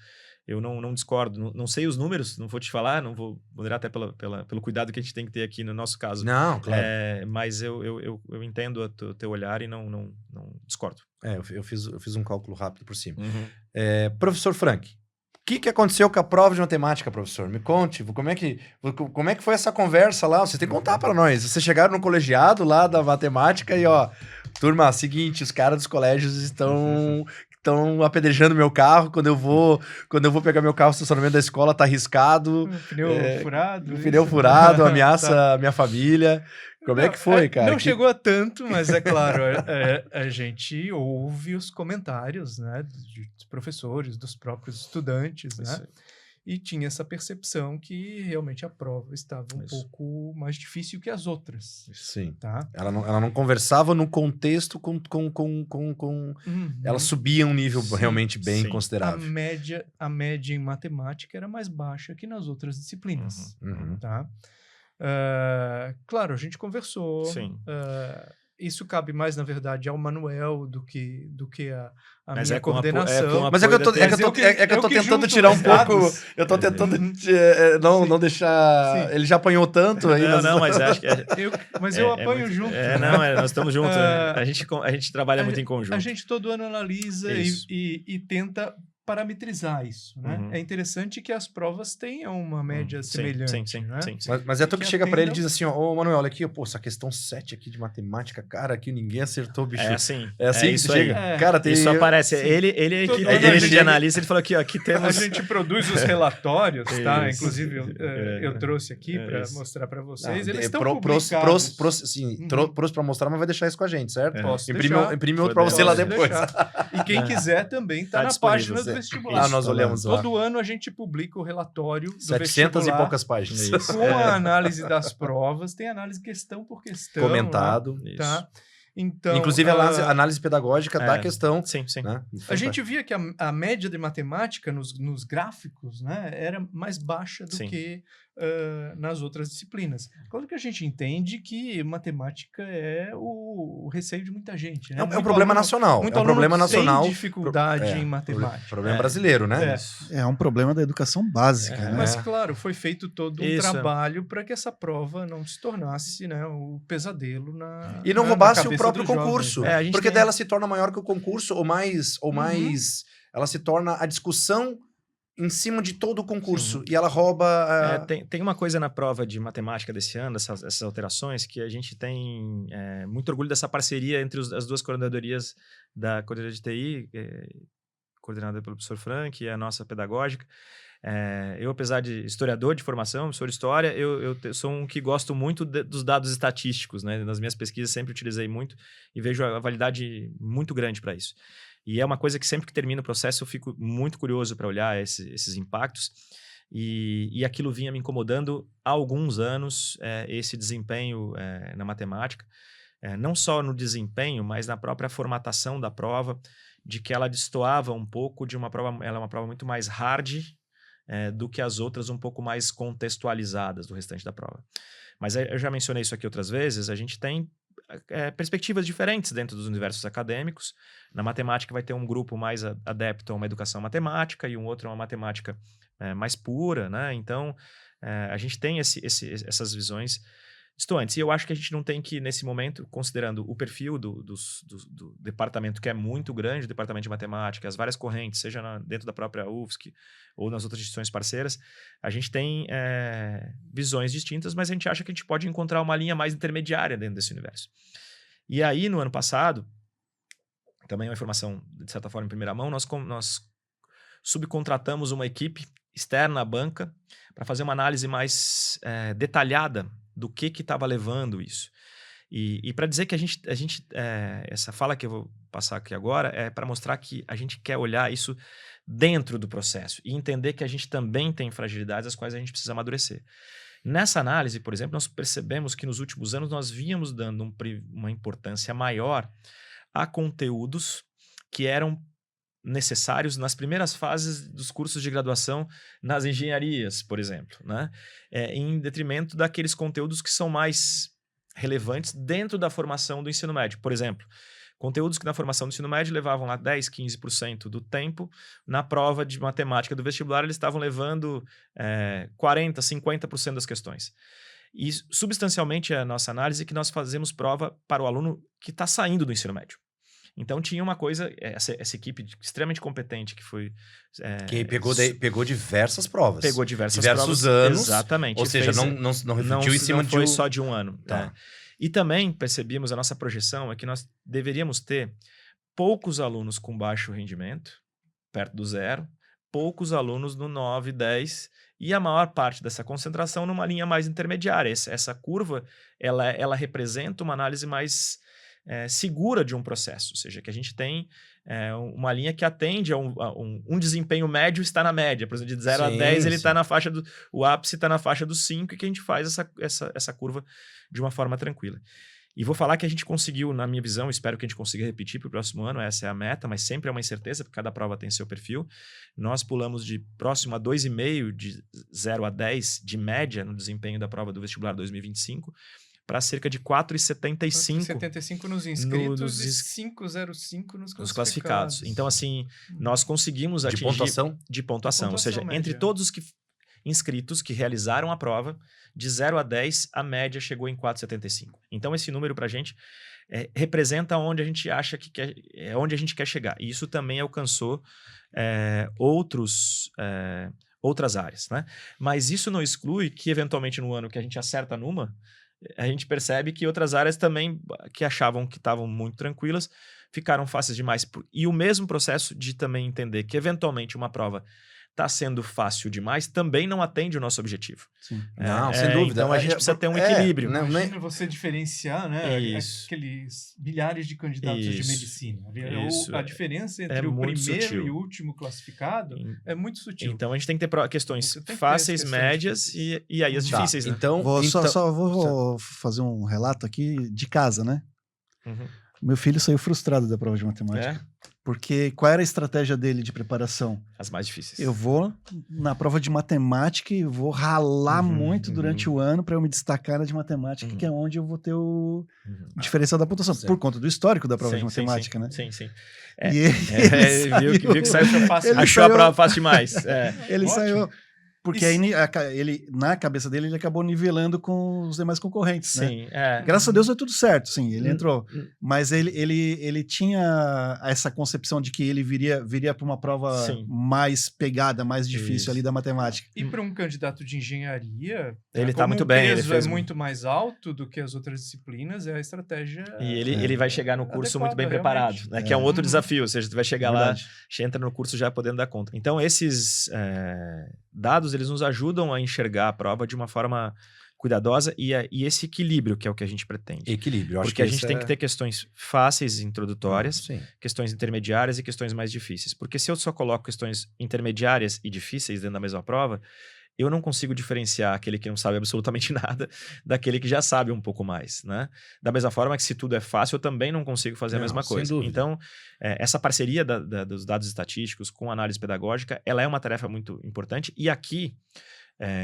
Eu não discordo, não sei os números, não vou te falar, não vou moderar até pelo cuidado que a gente tem que ter aqui no nosso caso. Não, claro. Mas eu entendo o teu olhar e não discordo. Eu fiz um cálculo rápido por cima. Professor Frank, o que aconteceu com a prova de matemática, professor? Me conte, como é que foi essa conversa lá? Você tem que contar para nós. Vocês chegaram no colegiado lá da matemática e, turma, seguinte, os caras dos colégios estão apedrejando meu carro. Quando eu vou pegar meu carro, o estacionamento da escola tá arriscado. Pneu furado, ameaça a minha família. Como é que foi, cara? Não chegou a tanto, mas é claro, a gente ouve os comentários, né, dos professores, dos próprios estudantes, né? E tinha essa percepção que realmente a prova estava um pouco mais difícil que as outras. Sim. Tá? Ela não conversava no contexto com ela subia um nível realmente bem considerável. A média em matemática era mais baixa que nas outras disciplinas. Tá? Claro, a gente conversou. Sim. Isso cabe mais, na verdade, ao Manuel do que a minha coordenação. Mas é que eu tô tentando tirar um pouco. Eu tô tentando não deixar. Sim. Ele já apanhou tanto aí. Mas acho que mas eu apanho junto. Nós estamos juntos. A gente trabalha muito em conjunto. A gente todo ano analisa e tenta parametrizar isso, né? É interessante que as provas tenham uma média semelhante, né? Sim. Mas é tu que chega pra ele e diz assim, Manuel, olha aqui, essa questão 7 aqui de matemática, cara, aqui ninguém acertou, bicho. É assim que chega. Cara, tem... Isso aparece. Ele de analista, ele falou aqui temos... A gente produz os relatórios, tá? Inclusive, eu trouxe aqui para mostrar para vocês. Eles estão publicados. Trouxe pra mostrar, mas vai deixar isso com a gente, certo? Imprime outro pra você lá depois. E quem quiser também tá na página do vestibular. Nós olhamos lá. Todo ano a gente publica o relatório do 700 e poucas páginas. Com a análise das provas, tem análise questão por questão. Comentado. Lá, tá? Então, inclusive a análise pedagógica da questão. Sim, sim. Né? A gente via que a média de matemática nos gráficos, né, era mais baixa do que nas outras disciplinas. Claro que a gente entende que matemática é o receio de muita gente. Né? É um problema nacional. Muito é um problema nacional. tem dificuldade em matemática. Problema brasileiro, né? É um problema da educação básica. Né? Mas, claro, foi feito todo um trabalho para que essa prova não se tornasse, né, o pesadelo na e não roubasse o próprio concurso. Porque daí ela se torna maior que o concurso, ou mais ela se torna a discussão em cima de todo o concurso. E ela rouba... Tem uma coisa na prova de matemática desse ano, essas alterações, que a gente tem muito orgulho dessa parceria entre as duas coordenadorias da coordenadoria de TI, coordenada pelo professor Frank, e a nossa pedagógica. Eu, apesar de historiador de formação, professor de história, eu sou um que gosto muito dos dados estatísticos, né? Nas minhas pesquisas sempre utilizei muito e vejo a validade muito grande para isso. E é uma coisa que sempre que termina o processo eu fico muito curioso para olhar esses impactos e aquilo vinha me incomodando há alguns anos, esse desempenho na matemática, não só no desempenho, mas na própria formatação da prova, de que ela destoava um pouco de uma prova, ela é uma prova muito mais hard do que as outras, um pouco mais contextualizadas do restante da prova. Mas eu já mencionei isso aqui outras vezes, a gente tem perspectivas diferentes dentro dos universos acadêmicos. Na matemática vai ter um grupo mais adepto a uma educação matemática e um outro a uma matemática mais pura, né? Então, a gente tem essas visões distantes. E eu acho que a gente não tem que, nesse momento, considerando o perfil do departamento, que é muito grande, o departamento de matemática, as várias correntes, seja dentro da própria UFSC ou nas outras instituições parceiras, a gente tem visões distintas, mas a gente acha que a gente pode encontrar uma linha mais intermediária dentro desse universo. E aí, no ano passado, também uma informação, de certa forma, em primeira mão, nós subcontratamos uma equipe externa à banca para fazer uma análise mais detalhada do que estava levando isso. E para dizer que a gente essa fala que eu vou passar aqui agora é para mostrar que a gente quer olhar isso dentro do processo e entender que a gente também tem fragilidades as quais a gente precisa amadurecer. Nessa análise, por exemplo, nós percebemos que nos últimos anos nós víamos dando uma importância maior a conteúdos que eram necessários nas primeiras fases dos cursos de graduação nas engenharias, por exemplo, né? Em detrimento daqueles conteúdos que são mais relevantes dentro da formação do ensino médio. Por exemplo, conteúdos que na formação do ensino médio levavam lá 10, 15% do tempo, na prova de matemática do vestibular eles estavam levando 40, 50% das questões. E substancialmente a nossa análise é que nós fazemos prova para o aluno que está saindo do ensino médio. Então tinha uma coisa, essa equipe extremamente competente que foi... que pegou diversas provas. Pegou diversos provas, anos. Exatamente. Ou seja, não refletiu em cima de Não foi só de um ano. Tá. E também percebíamos, a nossa projeção é que nós deveríamos ter poucos alunos com baixo rendimento, perto do zero, poucos alunos no 9, 10, e a maior parte dessa concentração numa linha mais intermediária. Essa curva, ela representa uma análise mais... segura de um processo, ou seja, que a gente tem uma linha que atende a um desempenho médio está na média, por exemplo, de 0 a 10 ele está na faixa o ápice está na faixa dos 5 e que a gente faz essa curva de uma forma tranquila. E vou falar que a gente conseguiu, na minha visão, espero que a gente consiga repetir para o próximo ano, essa é a meta, mas sempre é uma incerteza, porque cada prova tem seu perfil. Nós pulamos de próximo a 2,5 de 0 a 10 de média no desempenho da prova do vestibular 2025, para cerca de 4,75. 4,75 nos inscritos e 5,05 nos classificados. Então, assim, nós conseguimos atingir... De pontuação. Ou seja, média. Entre todos os inscritos que realizaram a prova, de 0 a 10, a média chegou em 4,75. Então, esse número para a gente representa onde a gente acha que onde a gente quer chegar. E isso também alcançou outras áreas, né? Mas isso não exclui que, eventualmente, no ano que a gente acerta numa, a gente percebe que outras áreas também, que achavam que estavam muito tranquilas, ficaram fáceis demais. E o mesmo processo de também entender que, eventualmente, uma prova está sendo fácil demais, também não atende o nosso objetivo. Sim. Não, sem dúvida. Então, a gente precisa ter um equilíbrio. Imagina você diferenciar, né, aqueles milhares de candidatos de medicina. A diferença entre o primeiro sutil. E o último classificado é muito sutil. Então, a gente tem que ter questões fáceis, médias e aí as difíceis. Né? Então, vou fazer um relato aqui de casa, né? Uhum. Meu filho saiu frustrado da prova de matemática. Porque qual era a estratégia dele de preparação? As mais difíceis. Eu vou na prova de matemática e vou ralar muito durante o ano para eu me destacar na de matemática, que é onde eu vou ter o diferencial da pontuação, por conta do histórico da prova de matemática, né? Sim. E ele viu que saiu fácil. Achou a prova fácil demais. Ele saiu... Porque aí, ele, na cabeça dele, ele acabou nivelando com os demais concorrentes, sim, né? Graças a Deus deu tudo certo, sim, ele entrou. Mas ele tinha essa concepção de que ele viria para uma prova mais pegada, mais difícil ali da matemática. E para um candidato de engenharia, ele está muito bem. Ele fez muito mais alto do que as outras disciplinas, é a estratégia. E ele vai chegar no curso muito bem preparado, né? Que é um outro desafio, ou seja, tu vai chegar lá, entra no curso já podendo dar conta. Então, esses dados, eles nos ajudam a enxergar a prova de uma forma cuidadosa e esse equilíbrio que é o que a gente pretende. Equilíbrio, acho porque a gente tem que ter questões fáceis, introdutórias, questões intermediárias e questões mais difíceis. Porque se eu só coloco questões intermediárias e difíceis dentro da mesma prova, eu não consigo diferenciar aquele que não sabe absolutamente nada daquele que já sabe um pouco mais, né? Da mesma forma que se tudo é fácil, eu também não consigo fazer a mesma coisa. Então, essa parceria dos dados estatísticos com a análise pedagógica, ela é uma tarefa muito importante. E aqui,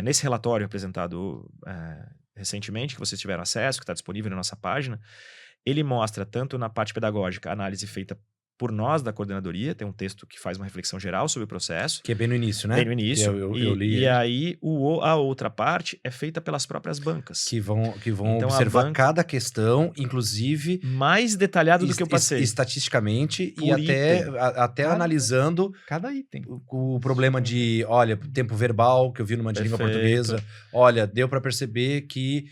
nesse relatório apresentado recentemente, que vocês tiveram acesso, que está disponível na nossa página, ele mostra tanto na parte pedagógica a análise feita por nós da coordenadoria, tem um texto que faz uma reflexão geral sobre o processo. Que é bem no início, né? Bem no início. Eu li. E aí a outra parte é feita pelas próprias bancas. Que vão então, observar cada questão, inclusive... Mais detalhado do que eu passei. Estatisticamente e até analisando... Cada item. O problema de, olha, tempo verbal, que eu vi numa de língua portuguesa. Olha, deu para perceber que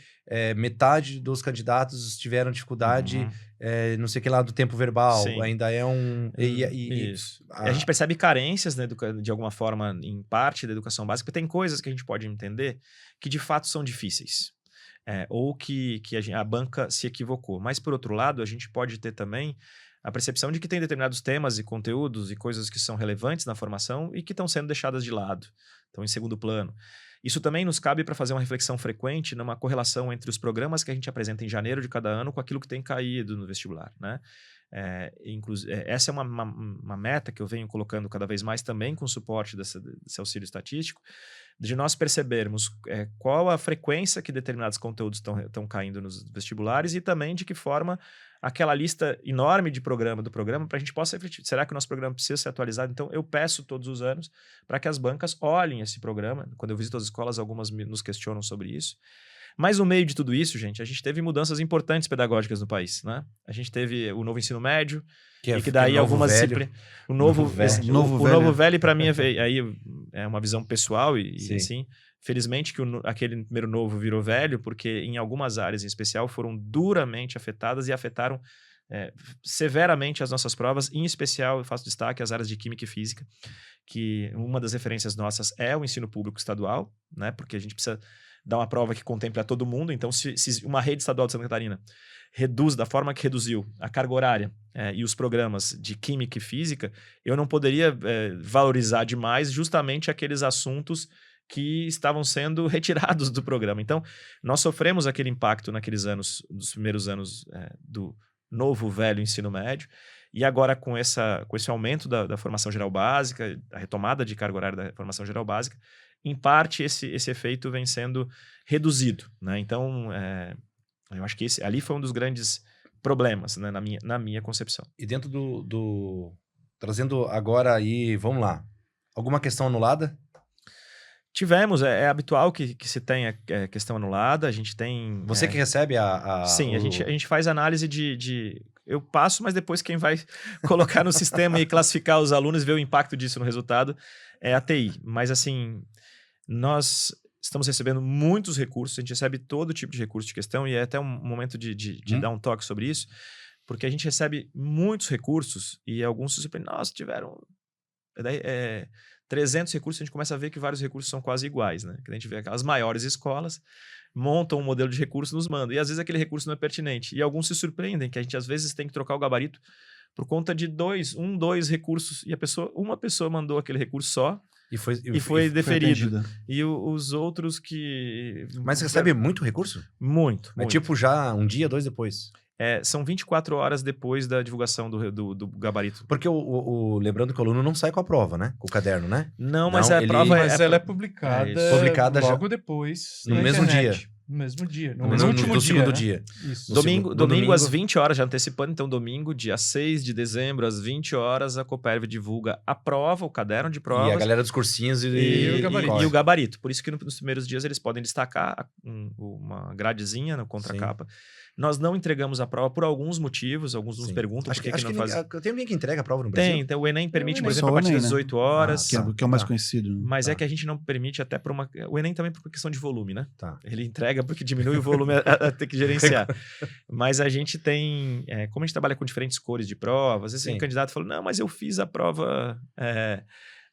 metade dos candidatos tiveram dificuldade... não sei o que lá do tempo verbal, ainda é um... Isso. A gente percebe carências, né, de alguma forma, em parte da educação básica, porque tem coisas que a gente pode entender que de fato são difíceis. Ou que a banca se equivocou. Mas, por outro lado, a gente pode ter também a percepção de que tem determinados temas e conteúdos e coisas que são relevantes na formação e que estão sendo deixadas de lado, estão em segundo plano. Isso também nos cabe para fazer uma reflexão frequente numa correlação entre os programas que a gente apresenta em janeiro de cada ano com aquilo que tem caído no vestibular, né? Essa é uma meta que eu venho colocando cada vez mais também com o suporte desse auxílio estatístico, de nós percebermos qual a frequência que determinados conteúdos estão caindo nos vestibulares e também de que forma aquela lista enorme do programa, para a gente possa refletir. Será que o nosso programa precisa ser atualizado? Então, eu peço todos os anos para que as bancas olhem esse programa. Quando eu visito as escolas, algumas nos questionam sobre isso. Mas no meio de tudo isso, gente, a gente teve mudanças importantes pedagógicas no país, né? A gente teve o novo ensino médio, que daí algumas disciplinas... O novo velho, para mim, aí é uma visão pessoal e assim... Felizmente que aquele primeiro novo virou velho, porque em algumas áreas em especial foram duramente afetadas e afetaram severamente as nossas provas. Em especial, eu faço destaque às áreas de Química e Física, que uma das referências nossas é o ensino público estadual, né? Porque a gente precisa dar uma prova que contemple a todo mundo. Então, se uma rede estadual de Santa Catarina reduz da forma que reduziu a carga horária e os programas de Química e Física, eu não poderia valorizar demais justamente aqueles assuntos que estavam sendo retirados do programa. Então, nós sofremos aquele impacto naqueles anos, dos primeiros anos do novo, velho ensino médio, e agora com esse aumento da formação geral básica, a retomada de carga horária da formação geral básica, em parte esse efeito vem sendo reduzido, né? Então, eu acho que ali foi um dos grandes problemas, né, na minha concepção. E dentro trazendo agora aí, vamos lá, alguma questão anulada? Tivemos, é habitual que se tenha questão anulada, a gente tem... Você que recebe Sim, a gente faz análise eu passo, mas depois quem vai colocar no sistema e classificar os alunos e ver o impacto disso no resultado é a TI. Mas assim, nós estamos recebendo muitos recursos, a gente recebe todo tipo de recurso de questão e é até um momento de dar um toque sobre isso, porque a gente recebe muitos recursos e alguns se surpreendem, nossa, tiveram... 300 recursos, a gente começa a ver que vários recursos são quase iguais, né? Que a gente vê aquelas maiores escolas montam um modelo de recurso e nos mandam. E às vezes aquele recurso não é pertinente. E alguns se surpreendem, que a gente às vezes tem que trocar o gabarito por conta de dois recursos. E uma pessoa mandou aquele recurso só e foi deferido. E os outros que... Mas você recebe muito recurso? Muito. É tipo já um dia, 2 depois? são 24 horas depois da divulgação do gabarito. Porque lembrando que o aluno não sai com a prova, né? Com o caderno, né? Não, mas a prova ela é publicada logo depois. No mesmo dia. No mesmo dia. No último segundo dia. Isso. Domingo às 20 horas, já antecipando. Então, domingo, dia 6 de dezembro, às 20 horas, a Cooperv divulga a prova, o caderno de provas. E a galera dos cursinhos e o gabarito. Por isso que nos primeiros dias eles podem destacar uma gradezinha na contracapa. Nós não entregamos a prova por alguns motivos. Alguns nos perguntam por que não faz. Tem alguém que entrega a prova no Brasil? Tem. Então, o Enem permite, por exemplo, a partir das 18 horas. Que é o mais conhecido. Mas é que a gente não permite até por uma... O Enem também por questão de volume, né? Tá. Ele entrega porque diminui o volume a ter que gerenciar. Mas a gente tem... como a gente trabalha com diferentes cores de prova, às vezes um candidato fala, não, mas eu fiz a prova...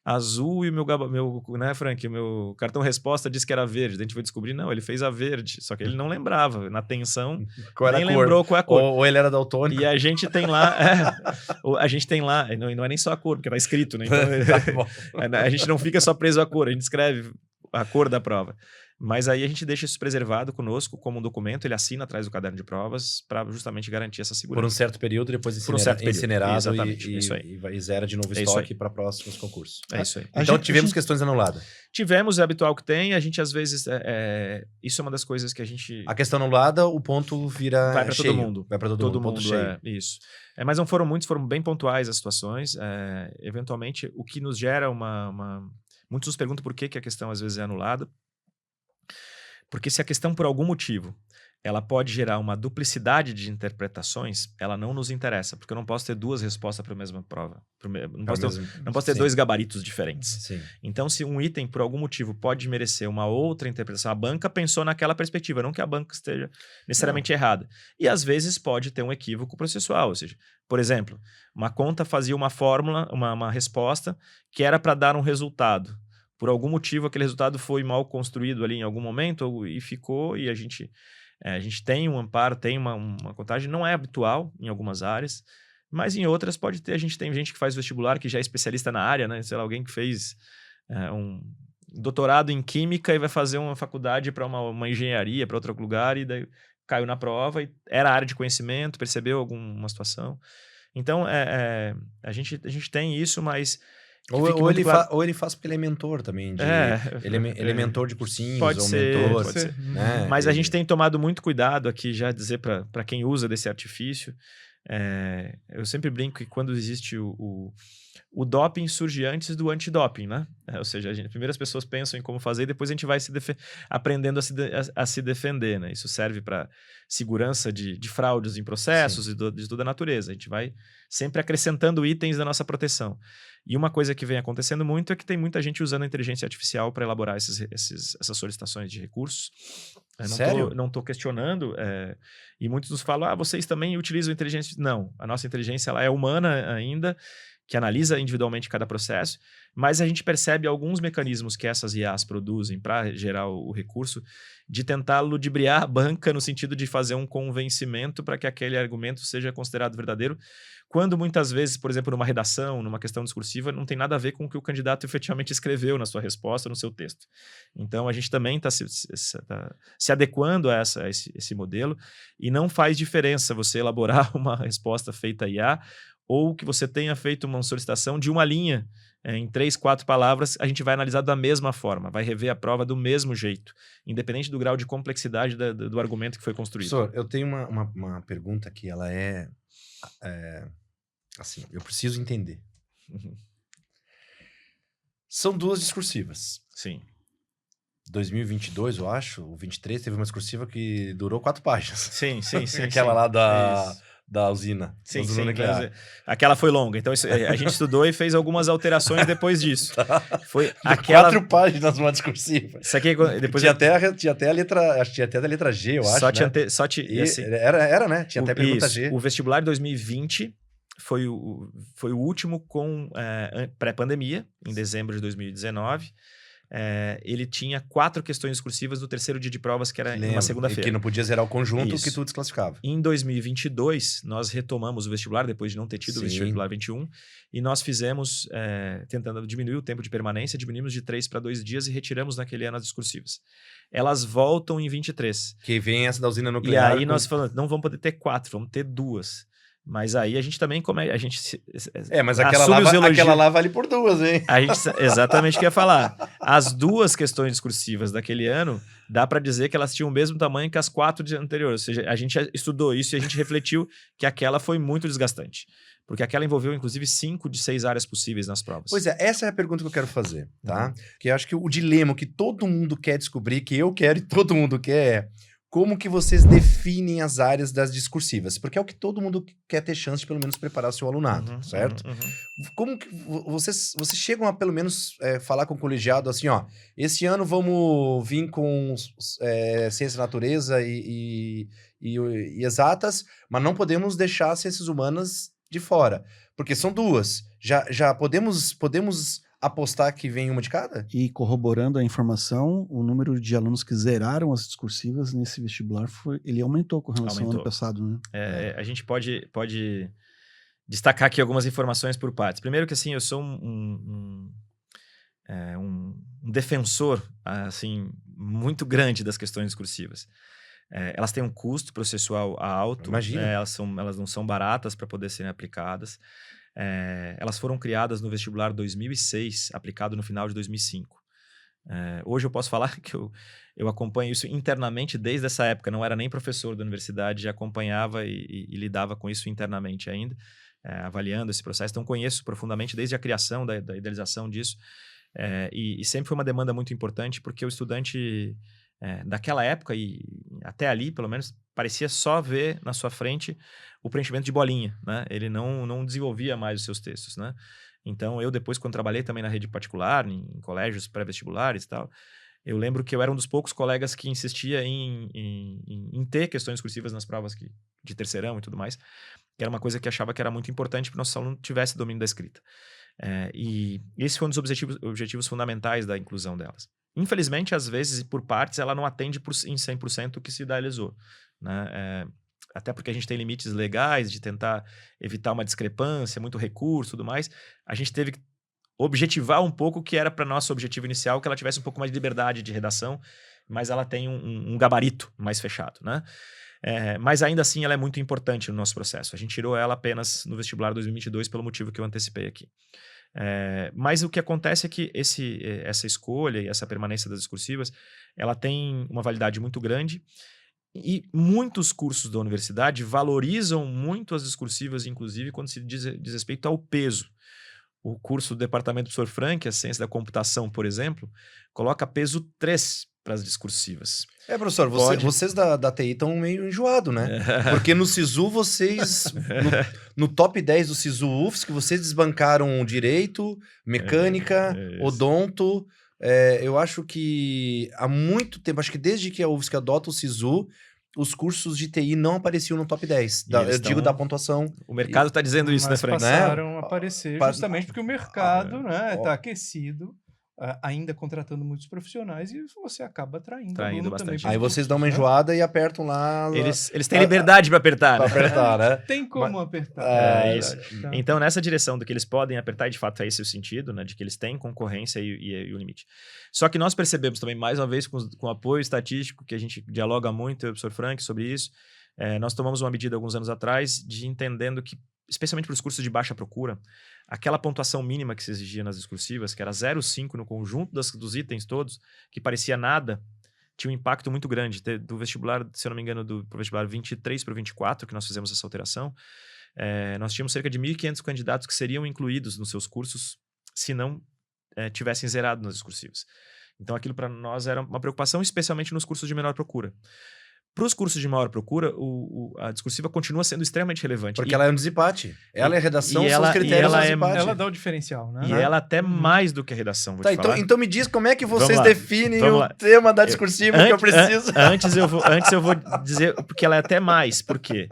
azul e o meu né, Frank, o meu cartão resposta disse que era verde. A gente foi descobrir, não, ele fez a verde, só que ele não lembrava, na tensão, nem lembrou qual é a cor. Ou ele era daltônico. E a gente tem lá, não é nem só a cor, porque tá escrito, né? Então, a gente não fica só preso à cor, a gente escreve a cor da prova. Mas aí a gente deixa isso preservado conosco como um documento, ele assina atrás do caderno de provas para justamente garantir essa segurança. Por um certo período, depois incinerado exatamente, isso aí. E zera de novo estoque para próximos concursos. É isso aí. Então tivemos questões anuladas. Tivemos, é habitual que tem, a gente às vezes, isso é uma das coisas que a gente... A questão anulada, o ponto vira vai para todo mundo. Vai para todo mundo, ponto cheio. Isso. Mas não foram muitos, foram bem pontuais as situações. Eventualmente, o que nos gera muitos nos perguntam por que a questão às vezes é anulada. Porque se a questão, por algum motivo, ela pode gerar uma duplicidade de interpretações, ela não nos interessa, porque eu não posso ter duas respostas para a mesma prova. Não posso ter dois gabaritos diferentes. Sim. Então, se um item, por algum motivo, pode merecer uma outra interpretação, a banca pensou naquela perspectiva, não que a banca esteja necessariamente errada. E, às vezes, pode ter um equívoco processual, ou seja, por exemplo, uma conta fazia uma fórmula, uma resposta, que era para dar um resultado. Por algum motivo, aquele resultado foi mal construído ali em algum momento e ficou, e a gente tem um amparo, tem uma contagem, não é habitual em algumas áreas, mas em outras pode ter. A gente tem gente que faz vestibular, que já é especialista na área, né? Sei lá, alguém que fez um doutorado em química e vai fazer uma faculdade para uma engenharia, para outro lugar, e daí caiu na prova, e era área de conhecimento, percebeu alguma situação. Então, a gente tem isso, mas... Ou ele faz porque ele é mentor também. Ele é mentor de cursinhos, pode ser. Né? Mas a gente tem tomado muito cuidado aqui, já dizer para quem usa desse artifício. Eu sempre brinco que quando existe o doping surge antes do antidoping, né? Ou seja, primeiro as pessoas pensam em como fazer e depois a gente vai aprendendo a se defender, né? Isso serve para segurança de fraudes em processos e de toda a natureza. A gente vai sempre acrescentando itens da nossa proteção. E uma coisa que vem acontecendo muito é que tem muita gente usando a inteligência artificial para elaborar essas solicitações de recursos. Sério? Não estou questionando. E muitos nos falam, vocês também utilizam inteligência... Não, a nossa inteligência ela é humana ainda, que analisa individualmente cada processo, mas a gente percebe alguns mecanismos que essas IAs produzem para gerar o recurso, de tentar ludibriar a banca no sentido de fazer um convencimento para que aquele argumento seja considerado verdadeiro, quando muitas vezes, por exemplo, numa redação, numa questão discursiva, não tem nada a ver com o que o candidato efetivamente escreveu na sua resposta, no seu texto. Então, a gente também está se adequando a esse modelo, e não faz diferença você elaborar uma resposta feita IA ou que você tenha feito uma solicitação de uma linha em 3, 4 palavras, a gente vai analisar da mesma forma, vai rever a prova do mesmo jeito, independente do grau de complexidade do argumento que foi construído. Professor, eu tenho uma pergunta que ela assim, eu preciso entender. São duas discursivas. Sim. 2022, eu acho, o 23 teve uma discursiva que durou 4 páginas. Sim. Aquela lá da usina. Sim. Aquela foi longa. Então, a gente estudou e fez algumas alterações depois disso. Foi aquela... 4 páginas numa discursiva. Isso aqui, depois tinha até a letra... Acho que tinha até a letra G, eu acho, assim, era, né? Tinha até a pergunta G. O vestibular de 2020 foi o último com pré-pandemia, em dezembro de 2019. ele tinha 4 questões discursivas no terceiro dia de provas, que era uma segunda-feira. Que não podia zerar o conjunto que tu desclassificava. Em 2022, nós retomamos o vestibular, depois de não ter tido o vestibular 21, e nós fizemos, tentando diminuir o tempo de permanência, diminuímos de 3 para 2 dias e retiramos naquele ano as discursivas. Elas voltam em 23. Que vem essa da usina nuclear. E aí nós falamos, não vamos poder ter 4, vamos ter 2. Mas aí a gente também mas aquela lá vale por 2, hein? Exatamente o que eu ia falar. As 2 questões discursivas daquele ano, dá para dizer que elas tinham o mesmo tamanho que as 4 anteriores. Ou seja, a gente estudou isso e a gente refletiu que aquela foi muito desgastante. Porque aquela envolveu, inclusive, 5 de 6 áreas possíveis nas provas. Pois é, essa é a pergunta que eu quero fazer, tá? Que eu acho que o dilema que todo mundo quer descobrir, que eu quero e todo mundo quer, é como que vocês definem as áreas das discursivas? Porque é o que todo mundo quer ter chance de, pelo menos, preparar o seu alunado, certo? Como que vocês chegam a, pelo menos, falar com o colegiado assim, ó, esse ano vamos vir com ciência da natureza e exatas, mas não podemos deixar ciências humanas de fora, porque são 2. Já podemos apostar que vem uma de cada? E corroborando a informação, o número de alunos que zeraram as discursivas nesse vestibular ele aumentou com relação ao ano passado, né? A gente pode destacar aqui algumas informações por partes. Primeiro que, assim, eu sou um defensor, assim, muito grande das questões discursivas. Elas têm um custo processual alto. Imagina. Elas não são baratas para poder serem aplicadas. Elas foram criadas no vestibular 2006, aplicado no final de 2005. Hoje eu posso falar que eu acompanho isso internamente desde essa época. Não era nem professor da universidade, já acompanhava e lidava com isso internamente ainda, avaliando esse processo. Então conheço profundamente desde a criação, da idealização disso. E sempre foi uma demanda muito importante, porque o estudante daquela época e até ali, pelo menos, parecia só ver na sua frente o preenchimento de bolinha, né? Ele não desenvolvia mais os seus textos, né? Então, eu depois, quando trabalhei também na rede particular, em colégios pré-vestibulares e tal, eu lembro que eu era um dos poucos colegas que insistia em ter questões discursivas nas provas de terceirão e tudo mais, que era uma coisa que achava que era muito importante para o nosso aluno tivesse domínio da escrita. E esse foi um dos objetivos fundamentais da inclusão delas. Infelizmente, às vezes, e por partes, ela não atende em 100% o que se idealizou, né? Até porque a gente tem limites legais de tentar evitar uma discrepância, muito recurso e tudo mais. A gente teve que objetivar um pouco o que era para nosso objetivo inicial, que ela tivesse um pouco mais de liberdade de redação, mas ela tem um gabarito mais fechado, né? Mas ainda assim ela é muito importante no nosso processo. A gente tirou ela apenas no vestibular 2022 pelo motivo que eu antecipei aqui. Mas o que acontece é que essa escolha e essa permanência das discursivas, ela tem uma validade muito grande e muitos cursos da universidade valorizam muito as discursivas, inclusive quando se diz respeito ao peso. O curso do Departamento do Professor Frank, a Ciência da Computação, por exemplo, coloca peso 3 para as discursivas. Professor, vocês da TI estão meio enjoados, né? Porque no SISU vocês, no top 10 do SISU UFSC, vocês desbancaram direito, mecânica, odonto. Eu acho que há muito tempo, acho que desde que a UFSC adota o SISU, os cursos de TI não apareciam no top 10. Digo da pontuação. O mercado está dizendo isso, né, Frank? Passaram a aparecer justamente porque o mercado está aquecido, ainda contratando muitos profissionais, e você acaba atraindo bastante. Aí vocês dão uma enjoada e apertam lá. Eles têm liberdade para apertar. Para apertar, né? Tem como apertar. Isso. Então, nessa direção do que eles podem apertar, e de fato é esse o sentido, né? De que eles têm concorrência e o limite. Só que nós percebemos também, mais uma vez, com o apoio estatístico, que a gente dialoga muito, eu e o professor Frank, sobre isso. Nós tomamos uma medida alguns anos atrás de entendendo que, especialmente para os cursos de baixa procura, aquela pontuação mínima que se exigia nas discursivas, que era 0,5 no conjunto dos itens todos, que parecia nada, tinha um impacto muito grande. Do vestibular, se eu não me engano, do vestibular 23 para o 24, que nós fizemos essa alteração, nós tínhamos cerca de 1.500 candidatos que seriam incluídos nos seus cursos se não tivessem zerado nas discursivas. Então, aquilo para nós era uma preocupação, especialmente nos cursos de menor procura. Para os cursos de maior procura, a discursiva continua sendo extremamente relevante. Porque ela é um desempate. Ela e a redação são os critérios do desempate. Ela dá o diferencial, né? E ela até mais do que a redação, vou te falar. Então me diz como é que vocês definem o tema da discursiva que eu preciso. Antes eu vou dizer porque ela é até mais. Por quê?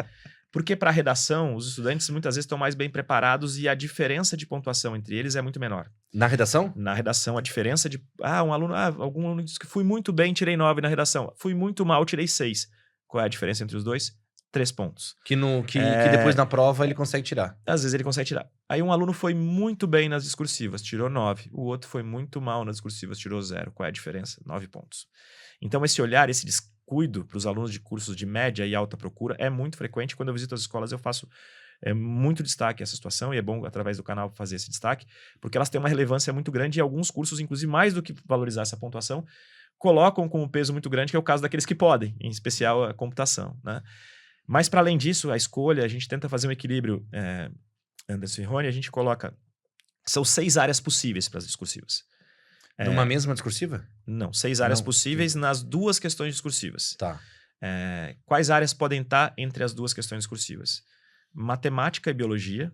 Porque para redação, os estudantes muitas vezes estão mais bem preparados e a diferença de pontuação entre eles é muito menor. Na redação? Na redação, a diferença de... algum aluno disse que fui muito bem, tirei 9 na redação. Fui muito mal, tirei 6. Qual é a diferença entre os dois? 3 pontos. Que depois na prova ele consegue tirar. Às vezes ele consegue tirar. Aí um aluno foi muito bem nas discursivas, tirou 9. O outro foi muito mal nas discursivas, tirou 0. Qual é a diferença? 9 pontos. Então esse olhar, esse descuido para os alunos de cursos de média e alta procura é muito frequente. Quando eu visito as escolas eu faço muito destaque a essa situação, e é bom através do canal fazer esse destaque, porque elas têm uma relevância muito grande e alguns cursos, inclusive mais do que valorizar essa pontuação, colocam com um peso muito grande, que é o caso daqueles que podem, em especial a computação, né? Mas, para além disso, a escolha, a gente tenta fazer um equilíbrio, Anderson e Rony, a gente coloca... São 6 áreas possíveis para as discursivas. Numa mesma discursiva? Não, 6 áreas possíveis nas 2 questões discursivas. Tá. Quais áreas podem estar entre as 2 questões discursivas? Matemática e biologia,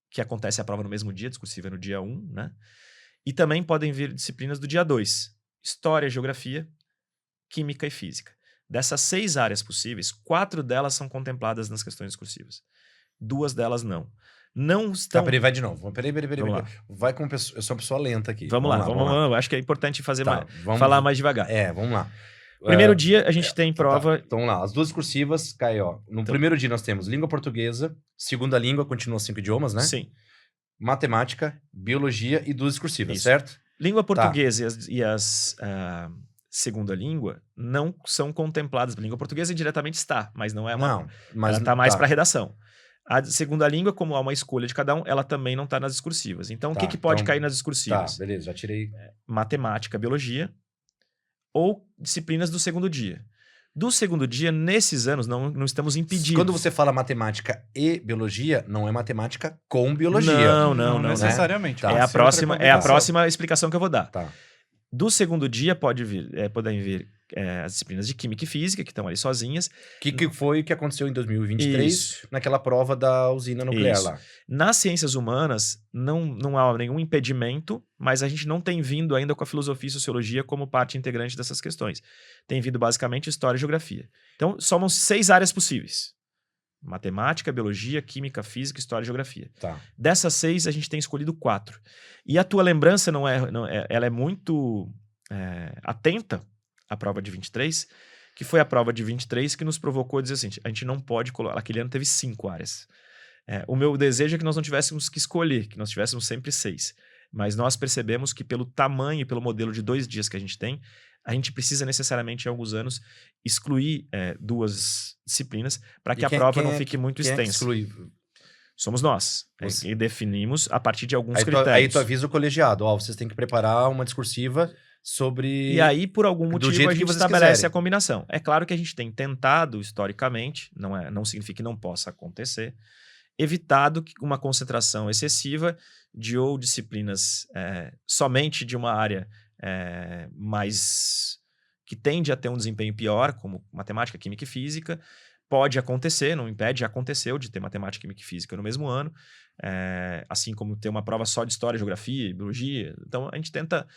que acontece a prova no mesmo dia, discursiva no dia 1, né? E também podem vir disciplinas do dia 2. História, geografia, química e física. Dessas 6 áreas possíveis, 4 delas são contempladas nas questões discursivas. 2 delas não. Não estão... Peraí, vai de novo. Peraí. Vai com eu sou uma pessoa lenta aqui. Vamos lá. Eu acho que é importante falar mais devagar. Vamos lá. Primeiro dia, a gente tem prova... Então, vamos lá. As 2 discursivas caem, ó. No primeiro dia nós temos língua portuguesa, segunda língua, continua 5 idiomas, né? Sim. Matemática, biologia e 2 discursivas, certo? Língua portuguesa e as segunda língua não são contempladas. A língua portuguesa indiretamente está, mas não é uma... Não, mas ela está mais para redação. A segunda língua, como há uma escolha de cada um, ela também não está nas discursivas. Então, o que pode cair nas discursivas? Tá, beleza, já tirei. Matemática, biologia ou disciplinas do segundo dia. Do segundo dia, nesses anos, não estamos impedidos. Quando você fala matemática e biologia, não é matemática com biologia. Não necessariamente. Né? É a próxima explicação que eu vou dar. Tá. Do segundo dia podem vir as disciplinas de química e física, que estão ali sozinhas. Que foi o que aconteceu em 2023, naquela prova da usina nuclear lá. Nas ciências humanas, não há nenhum impedimento, mas a gente não tem vindo ainda com a filosofia e sociologia como parte integrante dessas questões. Tem vindo basicamente história e geografia. Então, somos 6 áreas possíveis. Matemática, biologia, química, física, história e geografia. Tá. Dessas 6, a gente tem escolhido 4. E a tua lembrança ela é muito atenta à prova de 23, que foi a prova de 23 que nos provocou a dizer assim, a gente não pode colocar... Aquele ano teve 5 áreas. O meu desejo é que nós não tivéssemos que escolher, que nós tivéssemos sempre 6. Mas nós percebemos que pelo tamanho e pelo modelo de 2 dias que a gente precisa necessariamente, em alguns anos, excluir 2 disciplinas para que a prova não fique muito extensa. Exclui? Somos nós. E definimos a partir de alguns critérios. Aí tu avisa o colegiado, vocês têm que preparar uma discursiva sobre... E aí, por algum motivo, a gente estabelece a combinação. É claro que a gente tem tentado, historicamente, não significa que não possa acontecer, evitado uma concentração excessiva de ou disciplinas somente de uma área mais que tende a ter um desempenho pior, como matemática, química e física. Pode acontecer, não impede, já aconteceu de ter matemática, química e física no mesmo ano, assim como ter uma prova só de história, geografia e biologia. Então, a gente tenta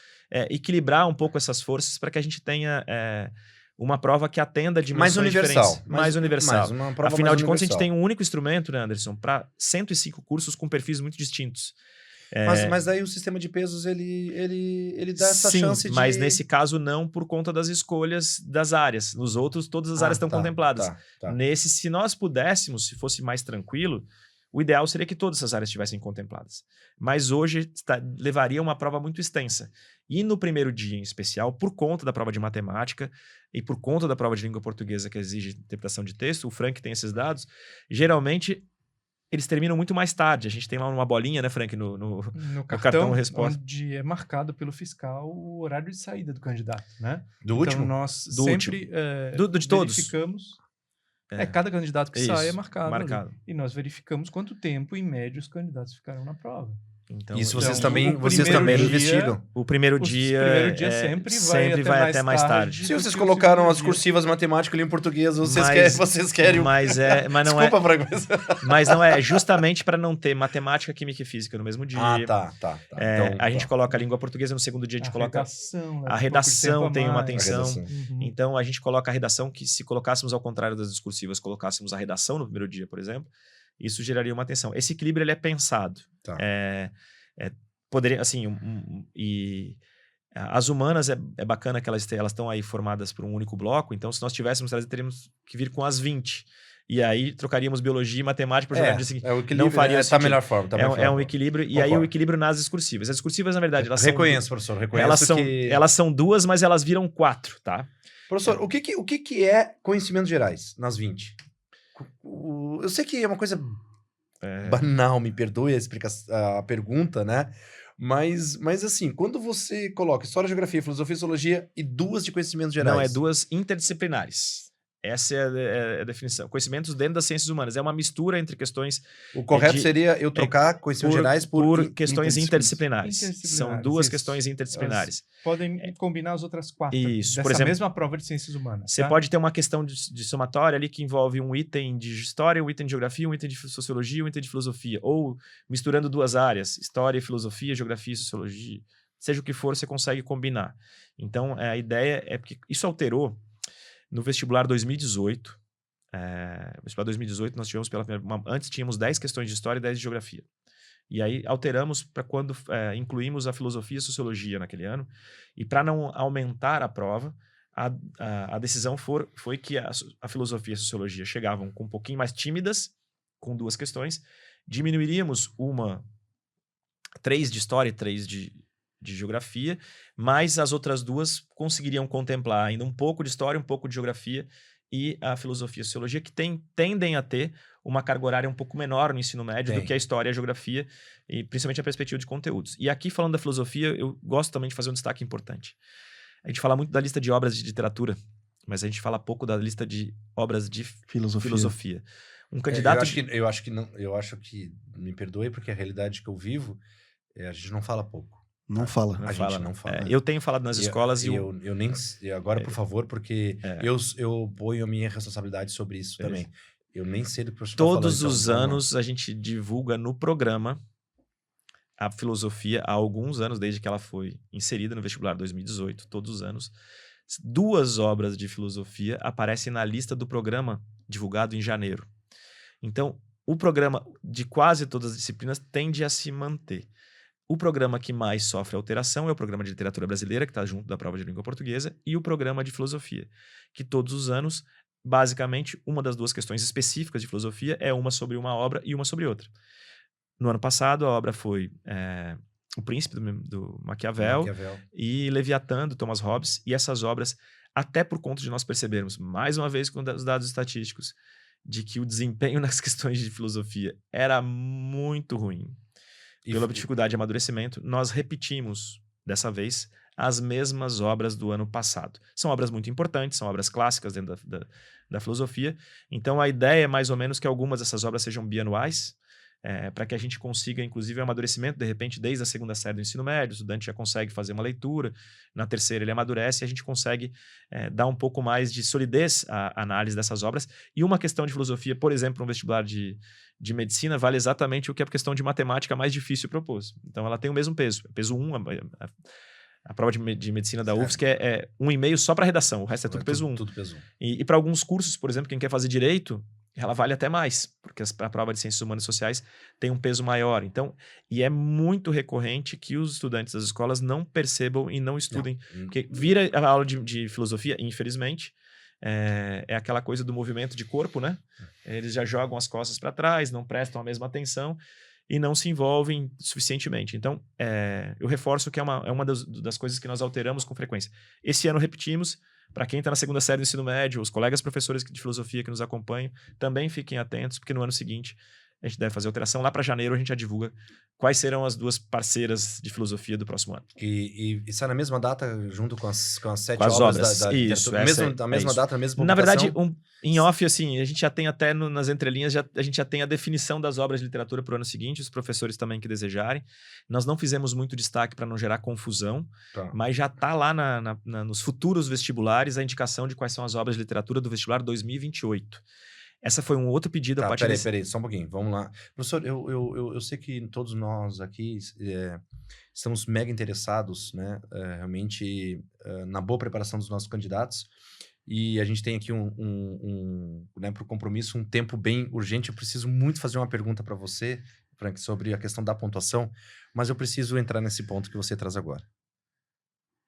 equilibrar um pouco essas forças para que a gente tenha uma prova que atenda de mais universal. Mais universal. Afinal de contas, a gente tem um único instrumento, né, Anderson, para 105 cursos com perfis muito distintos. Mas aí o sistema de pesos, ele dá essa chance de... mas nesse caso não por conta das escolhas das áreas. Nos outros, todas as áreas estão contempladas. Tá. Nesse, se nós pudéssemos, se fosse mais tranquilo, o ideal seria que todas essas áreas estivessem contempladas. Mas hoje levaria uma prova muito extensa. E no primeiro dia, em especial, por conta da prova de matemática e por conta da prova de língua portuguesa que exige interpretação de texto, o Frank tem esses dados, geralmente... eles terminam muito mais tarde. A gente tem lá uma bolinha, né, Frank, no cartão resposta. Onde é marcado pelo fiscal o horário de saída do candidato, né? Do último? Então, nós sempre de todos. verificamos... cada candidato que sai é marcado. Marcado. E nós verificamos quanto tempo, em média, os candidatos ficaram na prova. Então, isso vocês também investiram. O primeiro dia sempre vai até mais tarde. Se vocês colocaram as cursivas matemática ali em português, vocês querem. Mas não Desculpa, mas não é justamente para não ter matemática, química e física no mesmo dia. Tá. Então, a gente coloca a língua portuguesa, no segundo dia a gente coloca a redação, tem uma atenção. Então a gente coloca a redação, que se colocássemos ao contrário das discursivas, colocássemos a redação no primeiro dia, por exemplo, isso geraria uma atenção. Esse equilíbrio ele é pensado. Tá. Poderia, assim, e as humanas é bacana que elas estão aí formadas por um único bloco, então se nós tivéssemos, teríamos que vir com as 20. E aí trocaríamos biologia e matemática para jogar no dia seguinte. O equilíbrio não faria tá melhor forma. É um equilíbrio. E aí o equilíbrio nas discursivas. As discursivas, na verdade, elas reconheço, professor. Reconheço elas são 2, mas elas viram 4, tá? Professor, o que é conhecimentos gerais nas 20? Eu sei que é uma coisa banal, me perdoe a pergunta, né? Mas assim, quando você coloca história, geografia, filosofia, sociologia e 2 de conhecimentos gerais... Não, é 2 interdisciplinares. Essa é a definição. Conhecimentos dentro das ciências humanas. É uma mistura entre questões... O correto seria eu trocar conhecimentos gerais por questões interdisciplinares. São 2 questões interdisciplinares. Podem combinar as outras 4. Isso. Dessa Por exemplo, mesma prova de ciências humanas. Você pode ter uma questão de somatória ali que envolve um item de história, um item de geografia, um item de sociologia, um item de filosofia. Ou misturando 2 áreas, história e filosofia, geografia e sociologia. Seja o que for, você consegue combinar. Então, a ideia é porque isso alterou. No vestibular 2018, vestibular 2018 nós tivemos antes tínhamos 10 questões de história e 10 de geografia. E aí alteramos para quando incluímos a filosofia e a sociologia naquele ano. E para não aumentar a prova, a decisão foi que a filosofia e a sociologia chegavam com um pouquinho mais tímidas, com 2 questões. Diminuiríamos 3 de história e 3 de geografia, mas as outras 2 conseguiriam contemplar ainda um pouco de história, um pouco de geografia e a filosofia e a sociologia, que tendem a ter uma carga horária um pouco menor no ensino médio do que a história e a geografia, e principalmente a perspectiva de conteúdos. E aqui, falando da filosofia, eu gosto também de fazer um destaque importante. A gente fala muito da lista de obras de literatura, mas a gente fala pouco da lista de obras de filosofia. Um candidato... Eu acho que, me perdoe, porque a realidade que eu vivo, a gente não fala pouco. Não fala. A gente não fala. Eu tenho falado nas escolas eu nem... Agora, por favor, porque eu ponho a minha responsabilidade sobre isso também. Eu nem sei do que o professor Todos os anos a gente divulga no programa a filosofia há alguns anos, desde que ela foi inserida no vestibular 2018, todos os anos. 2 obras de filosofia aparecem na lista do programa divulgado em janeiro. Então, o programa de quase todas as disciplinas tende a se manter. O programa que mais sofre alteração é o programa de literatura brasileira, que está junto da prova de língua portuguesa, e o programa de filosofia, que todos os anos, basicamente, uma das 2 questões específicas de filosofia é uma sobre uma obra e uma sobre outra. No ano passado, a obra foi O Príncipe, do Maquiavel, e Leviatã, do Thomas Hobbes, e essas obras, até por conta de nós percebermos, mais uma vez com os dados estatísticos, de que o desempenho nas questões de filosofia era muito ruim, pela dificuldade de amadurecimento, nós repetimos, dessa vez, as mesmas obras do ano passado. São obras muito importantes, são obras clássicas dentro da filosofia. Então, a ideia é mais ou menos que algumas dessas obras sejam bianuais, para que a gente consiga, inclusive, o amadurecimento, de repente, desde a 2ª série do ensino médio, o estudante já consegue fazer uma leitura, na 3ª ele amadurece e a gente consegue dar um pouco mais de solidez à análise dessas obras. E uma questão de filosofia, por exemplo, um vestibular de medicina, vale exatamente o que a questão de matemática mais difícil propôs. Então, ela tem o mesmo peso. Peso 1, a prova de medicina da UFSC é 1,5 só para redação, o resto é tudo peso 1. Tudo peso 1. E para alguns cursos, por exemplo, quem quer fazer direito, ela vale até mais, porque a prova de ciências humanas e sociais tem um peso maior. Então, e é muito recorrente que os estudantes das escolas não percebam e não estudem. Porque vira a aula de filosofia, infelizmente, é aquela coisa do movimento de corpo, né? Eles já jogam as costas para trás, não prestam a mesma atenção e não se envolvem suficientemente. Então, eu reforço que é uma das coisas que nós alteramos com frequência. Esse ano repetimos. Para quem está na 2ª série do ensino médio, os colegas professores de filosofia que nos acompanham, também fiquem atentos, porque no ano seguinte a gente deve fazer alteração. Lá para janeiro a gente já divulga quais serão as 2 parceiras de filosofia do próximo ano. E sai na mesma data, junto com as 7 com as obras da isso, a mesma data, a mesma publicação? Na verdade, em off, assim, a gente já tem até nas entrelinhas, a gente já tem a definição das obras de literatura para o ano seguinte, os professores também que desejarem. Nós não fizemos muito destaque para não gerar confusão, mas já está lá nos futuros vestibulares a indicação de quais são as obras de literatura do vestibular 2028. Essa foi um outro pedido a partir Peraí, só um pouquinho, vamos lá. Professor, eu sei que todos nós aqui estamos mega interessados, né, realmente na boa preparação dos nossos candidatos, e a gente tem aqui né, para o compromisso, um tempo bem urgente. Eu preciso muito fazer uma pergunta para você, Frank, sobre a questão da pontuação, mas eu preciso entrar nesse ponto que você traz agora.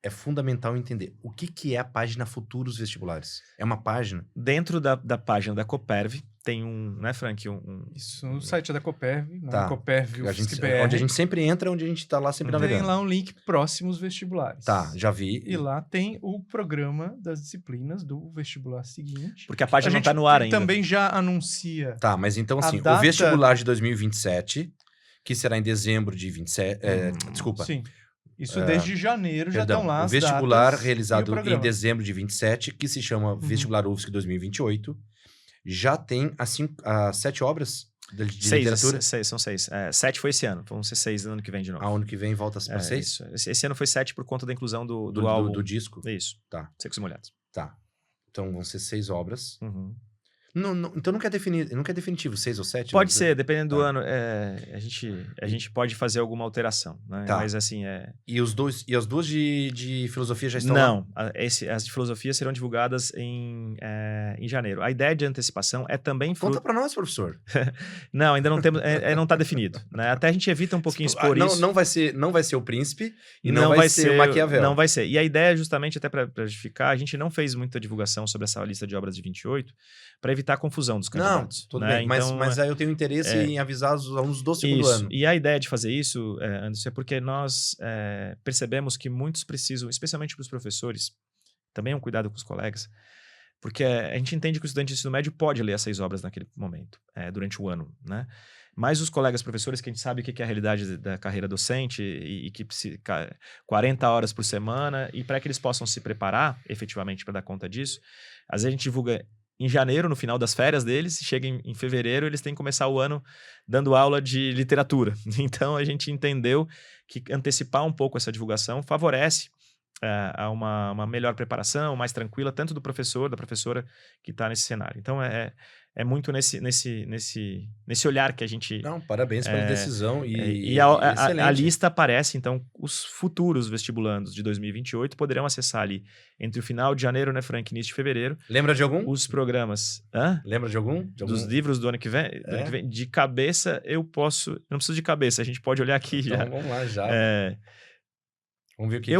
É fundamental entender o que é a página Futuros Vestibulares. É uma página... Dentro da página da Coperv, tem né, Frank? Isso, no site da Coperv, tá. Coperv onde a gente sempre entra, onde a gente está lá sempre navegando. Tem lá um link Próximos Vestibulares. Tá, já vi. E lá tem o programa das disciplinas do vestibular seguinte. Porque a página não está no ar ainda. Também já anuncia. Tá, mas então assim, o vestibular de 2027, que será em dezembro de 27... desculpa. Sim. Isso desde janeiro já estão lá o as vestibular datas realizado em dezembro de 27, que se chama Vestibular UFSC 2028, já tem as 7 obras de literatura? São 6. 7 foi esse ano, vão ser 6 no ano que vem de novo. Ano que vem volta para 6? Isso. Esse ano foi 7 por conta da inclusão do álbum. Do disco? Isso. Tá. Secos e Molhados. Tá. Então vão ser 6 obras. Uhum. Então nunca é definitivo 6 ou 7? Pode ser, dependendo do ano. A gente pode fazer alguma alteração, né? Tá. Mas assim, E as duas de filosofia já estão lá? Não, as de filosofia serão divulgadas em janeiro. A ideia de antecipação é também... Conta para nós, professor. Não, ainda não temos, não está definido, né? Até a gente evita um pouquinho expor isso. Não vai ser o Príncipe e não vai ser o Maquiavel. Não vai ser. E a ideia, justamente, até para justificar, a gente não fez muita divulgação sobre essa lista de obras de 28 para evitar a confusão dos candidatos. Não, tudo né? bem, então, mas aí eu tenho interesse em avisar os alunos do segundo ano. E a ideia de fazer isso, Anderson, é porque nós percebemos que muitos precisam, especialmente para os professores, também é um cuidado com os colegas, porque a gente entende que o estudante de ensino médio pode ler as 6 obras naquele momento, durante o ano, né? Mas os colegas professores, que a gente sabe o que é a realidade da carreira docente e que precisa 40 horas por semana, e para que eles possam se preparar efetivamente para dar conta disso, às vezes a gente divulga em janeiro, no final das férias deles, chega em fevereiro, eles têm que começar o ano dando aula de literatura. Então, a gente entendeu que antecipar um pouco essa divulgação favorece a uma melhor preparação, mais tranquila, tanto do professor, da professora que está nesse cenário. Então, é muito nesse olhar que a gente... Não, parabéns pela decisão e a lista aparece, então, os futuros vestibulandos de 2028 poderão acessar ali entre o final de janeiro, né, Frank, início de fevereiro. Lembra de algum? Os programas. Lembra de algum? Dos livros do ano que vem? De cabeça, eu não preciso de cabeça, a gente pode olhar aqui então, já. Vamos lá já. Vamos ver o que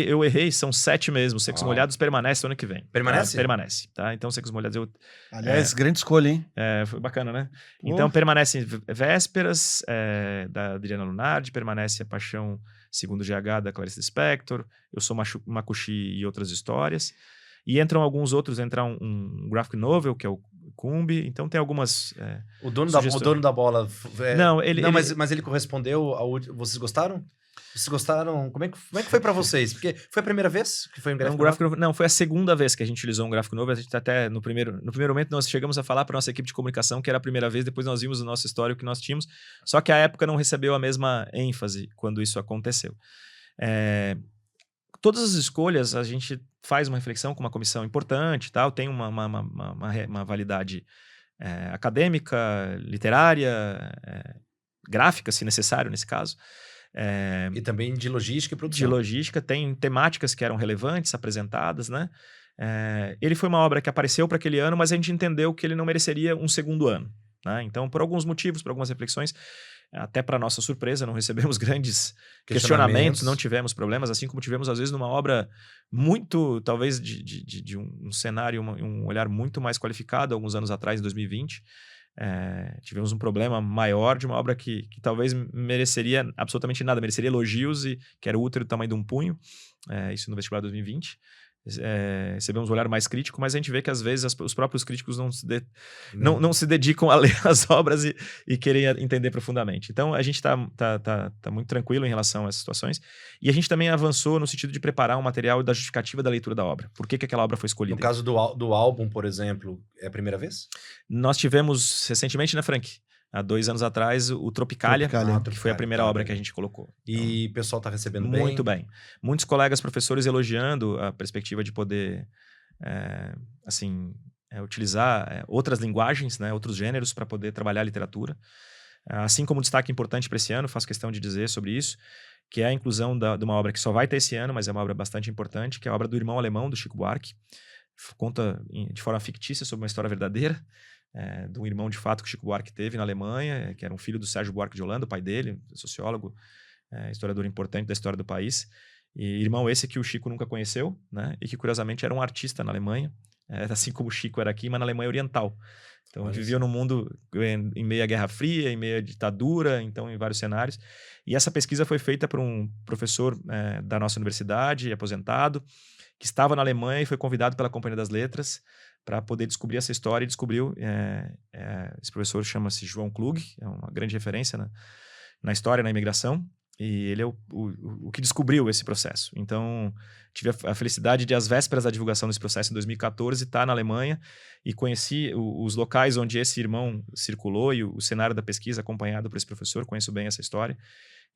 eu errei, são 7 mesmo. Secos e Molhados permanece no ano que vem. Permanece? Tá? Permanece, tá? Então, Secos e Molhados... Aliás, grande escolha, hein? Foi bacana, né? Então, permanece Vésperas, da Adriana Lunardi, permanece A Paixão Segundo GH, da Clarice Lispector, Eu Sou Makushi e Outras Histórias. E entram alguns outros, entra um graphic novel, que é o Cumbi. Então, tem algumas o dono da bola... Mas ele correspondeu ao... Vocês gostaram? Vocês gostaram? Como é que foi pra vocês? Porque foi a primeira vez que foi um gráfico novo? Não, foi a segunda vez que a gente utilizou um gráfico novo. A gente até no primeiro momento nós chegamos a falar para nossa equipe de comunicação que era a primeira vez, depois nós vimos o nosso histórico que nós tínhamos, só que a época não recebeu a mesma ênfase quando isso aconteceu. Todas as escolhas a gente faz uma reflexão com uma comissão importante, tal, tem uma validade acadêmica, literária, gráfica, se necessário nesse caso. E também de logística e produção. De logística, tem temáticas que eram relevantes, apresentadas, né? Ele foi uma obra que apareceu para aquele ano, mas a gente entendeu que ele não mereceria um segundo ano, né? Então, por alguns motivos, por algumas reflexões, até para nossa surpresa, não recebemos grandes questionamentos, não tivemos problemas, assim como tivemos, às vezes, numa obra muito, talvez, de um cenário, um olhar muito mais qualificado, alguns anos atrás, em 2020. Tivemos um problema maior de uma obra que talvez mereceria absolutamente nada, mereceria elogios, que era o útero do tamanho de um punho, isso no vestibular 2020. recebemos um olhar mais crítico, mas a gente vê que às vezes os próprios críticos não se dedicam a ler as obras e querem entender profundamente. Então a gente tá muito tranquilo em relação a essas situações, e a gente também avançou no sentido de preparar um material da justificativa da leitura da obra. Por que aquela obra foi escolhida? No caso do álbum, por exemplo, é a primeira vez? Nós tivemos recentemente, né, Frank? Há 2 anos atrás, o Tropicalia, que foi a primeira obra que a gente colocou. E o pessoal está recebendo bem? Muito bem. Muitos colegas professores elogiando a perspectiva de poder utilizar outras linguagens, né, outros gêneros para poder trabalhar a literatura. Assim como destaque importante para esse ano, faço questão de dizer sobre isso, que é a inclusão de uma obra que só vai ter esse ano, mas é uma obra bastante importante, que é a obra do Irmão Alemão, do Chico Buarque. Conta de forma fictícia sobre uma história verdadeira, de um irmão de fato que o Chico Buarque teve na Alemanha, que era um filho do Sérgio Buarque de Holanda, o pai dele, sociólogo, historiador importante da história do país. E irmão esse que o Chico nunca conheceu, né? E que curiosamente era um artista na Alemanha, assim como o Chico era aqui, mas na Alemanha Oriental. Então vivia num mundo em meio à Guerra Fria, em meio à ditadura, então em vários cenários. E essa pesquisa foi feita por um professor da nossa universidade, aposentado, que estava na Alemanha e foi convidado pela Companhia das Letras para poder descobrir essa história, e descobriu. Esse professor chama-se João Klug, é uma grande referência na história, na imigração, e ele é o que descobriu esse processo. Então, tive a felicidade de, às vésperas da divulgação desse processo, em 2014, estar na Alemanha e conheci os locais onde esse irmão circulou e o cenário da pesquisa acompanhado por esse professor. Conheço bem essa história.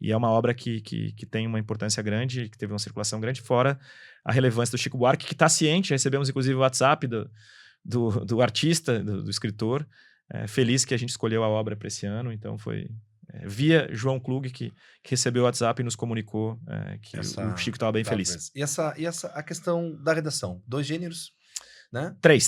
E é uma obra que tem uma importância grande, que teve uma circulação grande, fora a relevância do Chico Buarque, que está ciente. Recebemos, inclusive, o WhatsApp do artista, do escritor, feliz que a gente escolheu a obra para esse ano. Então, foi via João Klug que recebeu o WhatsApp e nos comunicou que o Chico estava bem feliz. E a questão da redação? 2 gêneros? Né? Três